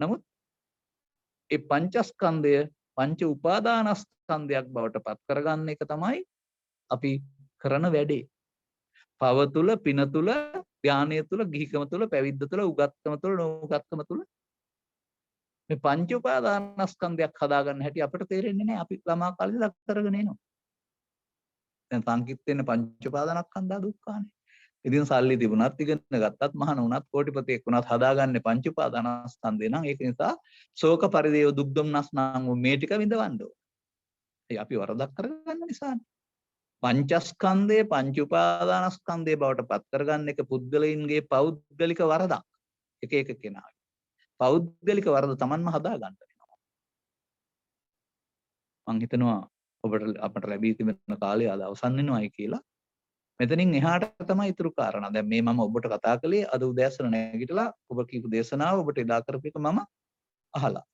නමුත් ඒ පංචස්කන්ධය පංච උපාදානස්කන්ධයක් බවට පත් කරගන්න එක තමයි අපි කරන වැඩේ. පව තුල, පින තුල, ධානය තුල, ගිහිකම තුල, පැවිද්ද තුල, උගත්කම තුල, නොඋගත්කම තුල මේ පංච උපාදානස්කන්ධයක් හදාගන්න හැටි අපිට තේරෙන්නේ නැහැ. අපි ළමා කාලේ දක් කරගෙන එනවා. දැන් සංකිට වෙන පංච උපාදානස්කන්ධා දුක්ඛානේ. ඉතින් සල්ලි තිබුණත් ඉගෙන ගත්තත් මහාන වුණත් කෝටිපතියෙක් වුණත් හදාගන්නේ පංච උපාදානස්කන්ධේ නම් ඒක නිසා ශෝක පරිදේව දුක් දුම්නස් නම් මේ ටික විඳවන්න ඕන. ඒ අපි වරදක් කරගන්න නිසානේ. පංචස්කන්ධය පංච උපාදානස්කන්ධය බවට පත් කරගන්න එක පුද්ගලයින්ගේ පෞද්ගලික වරදක්. එක එක කෙනාගේ. පෞද්ගලික වරද Tamanම හදා ගන්න වෙනවා. මං හිතනවා ඔබට අපට ලැබී තිබෙන කාලය අද අවසන් වෙනවායි කියලා. මෙතනින් එහාට තමයි ඉතුරු කාරණා. දැන් මේ මම ඔබට කතා කළේ අද උදෑසන නැගිටලා ඔබ කියපු දේශනාව ඔබට එදා කරපු එක මම අහලා.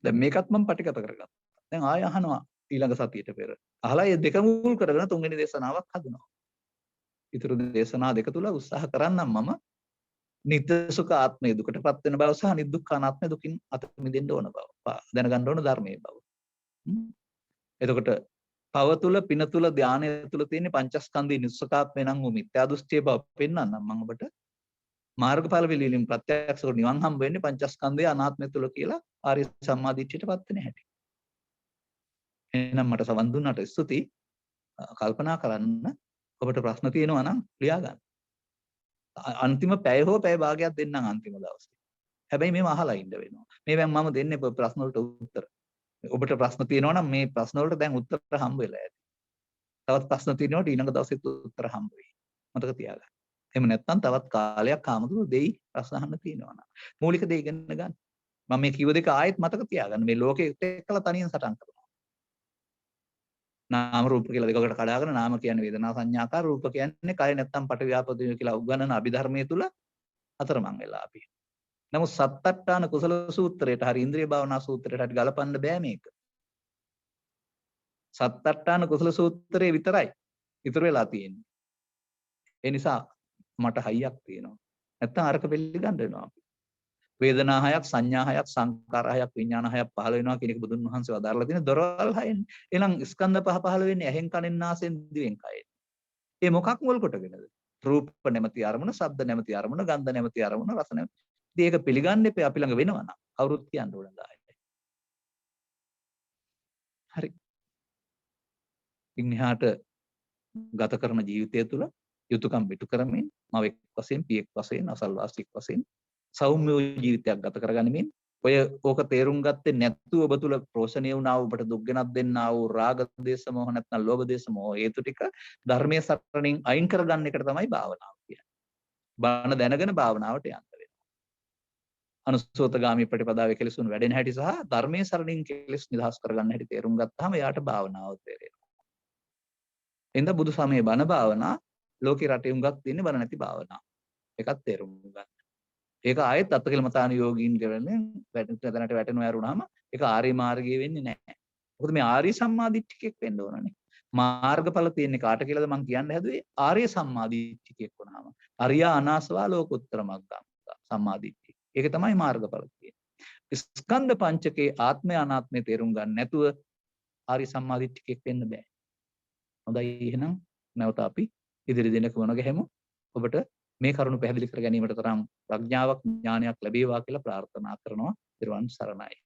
දැන් මේකත් මම පටිගත කරගත්තා. දැන් ආය අහනවා ඊළඟ සතියට පෙර. අහලා මේ දෙක මුල් කරගෙන තුන්වෙනි දේශනාවක් හදනවා. ඉතුරු දේශනා දෙක තුල උත්සාහ කරන්නම් මම නිත්‍ය සුඛ ආත්මය දුකටපත් වෙන බව සහ නිදුක්ඛානාත්මය දුකින් අත මිදෙන්න ඕන බව දැනගන්න ඕන ධර්මයේ බව. එතකොට පව තුල පින තුල ධානය තුල තියෙන පංචස්කන්ධේ නිස්සකාත්මය නම් වූ මිත්‍යා දෘෂ්ටිය බව පෙන්වන්නම් මම ඔබට. මාර්ගඵල පිළිලින් ප්‍රත්‍යක්ෂව නිවන් හම්බ වෙන්නේ පංචස්කන්ධයේ අනාත්මය තුල කියලා ආර්ය සම්මාදිට්ඨියටපත් වෙන හැටි. එහෙනම් මට සවන් දුන්නට ස්තුතියි. කල්පනා කරන්න ඔබට ප්‍රශ්න තියෙනවා නම් ලියා ගන්න. අන්තිම පැය හෝ පැය භාගයක් දෙන්නම් අන්තිම දවසේ. හැබැයි මේව අහලා ඉන්න වෙනවා. මේ දැන් මම දෙන්නේ ප්‍රශ්න වලට උත්තර. ඔබට ප්‍රශ්න තියෙනවා නම් මේ ප්‍රශ්න වලට දැන් උත්තර හම්බ වෙලා ඇති. තවත් ප්‍රශ්න තියෙනකොට ඊළඟ දවසෙත් උත්තර හම්බ වෙයි. මතක තියාගන්න. එහෙම නැත්නම් තවත් කාලයක් ආමතුරු දෙයි ප්‍රශ්න අහන්න තියෙනවා නම්. මූලික දේ ඉගෙන ගන්න. මම මේ කිව්ව දෙක ආයෙත් මතක තියාගන්න. මේ ලෝකෙට එක්කලා තනියෙන් සටන් කරනවා. නාම රූප කියලා දෙකකට කඩාගෙන නාම කියන්නේ වේදනා සංඥාකාර රූප කියන්නේ කය නැත්තම් පට ව්‍යාපදින කියලා උගන්වන අභිධර්මයේ තුල අතරමං වෙලා අපි. නමුත් සත්තට්ඨාන කුසල සූත්‍රයට හරි ඉන්ද්‍රිය භාවනා සූත්‍රයට හරි ගලපන්න බෑ මේක. සත්තට්ඨාන කුසල සූත්‍රයේ විතරයි ඉතුරු වෙලා තියෙන්නේ. ඒ නිසා මට හයියක් තියෙනවා. නැත්තම් අරක පිළිගන්න වෙනවා අපි. වේදනා හයක් සංඥා හයක් සංකාර හයක් විඥාන හයක් පහළ වෙනවා කියන එක බුදුන් වහන්සේ වදාරලා තියෙන දොරවල් හයෙන්. එහෙනම් ස්කන්ධ පහ පහළ වෙන්නේ ඇහෙන් කනෙන් නාසයෙන් දිවෙන් කයෙන්. ඒ මොකක් මුල් කොටගෙනද? රූප නැමැති අරමුණ, ශබ්ද නැමැති අරමුණ, ගන්ධ නැමැති අරමුණ, රස නැමැති. ඉතින් ඒක පිළිගන්න එපේ අපි ළඟ වෙනවා නම්. කවුරුත් කියන්න ඕන දායකයි. හරි. ඉන්හාට ගත කරන ජීවිතය තුළ යුතුයකම් පිටු කරමින් මවෙක් වශයෙන්, පියෙක් වශයෙන්, අසල්වාසියෙක් වශයෙන් සෞම්‍ය ජීවිතයක් ගත කරගනිමින් ඔය ඕක තේරුම් ගත්තේ නැතුව ඔබ තුල පෝෂණය වුණා වූ ඔබට දුක් ගෙනත් දෙන්නා වූ රාග දේශ මොහ නැත්නම් ලෝභ දේශ මොහ හේතු ටික ධර්මයේ සරණින් අයින් කරගන්න එකට තමයි භාවනාව කියන්නේ. බණ දැනගෙන භාවනාවට යන්න වෙනවා. අනුසෝතගාමී ප්‍රතිපදාවේ කෙලෙසුන් වැඩෙන හැටි සහ ධර්මයේ සරණින් කෙලෙස් නිදහස් කරගන්න හැටි තේරුම් ගත්තාම එයාට භාවනාව තේරෙනවා. එඳ බුදු සමයේ බණ භාවනා ලෝකේ රටේ හුඟක් තියෙන්නේ බණ නැති භාවනා. ඒකත් තේරුම් ගන්න. ඒක ආයෙත් අත්කලමතාන යෝගීන් කරන්නේ දැනට වැටෙනවා යරුණාම ඒක ආර්ය මාර්ගයේ වෙන්නේ නැහැ. මොකද මේ ආර්ය සම්මාදිට්ඨිකෙක් වෙන්න ඕනනේ. මාර්ගඵල තියෙන්නේ කාට කියලාද මම කියන්න හැදුවේ ආර්ය සම්මාදිට්ඨිකෙක් වුණාම. අරියා අනාසවා ලෝකෝත්තර මග්ගං සම්මාදිට්ඨිය. ඒක තමයි මාර්ගඵල තියෙන්නේ. ස්කන්ධ පංචකේ ආත්මය අනාත්මය තේරුම් ගන්න නැතුව ආර්ය සම්මාදිට්ඨිකෙක් වෙන්න බෑ. හොඳයි එහෙනම් නැවත අපි ඉදිරි දිනක වුණ ගැහෙමු. ඔබට මේ කරුණු පැහැදිලි කර ගැනීමට තරම් ප්‍රඥාවක් ඥානයක් ලැබේවා කියලා ප්‍රාර්ථනා කරනවා. ත්‍රිවන් සරණයි.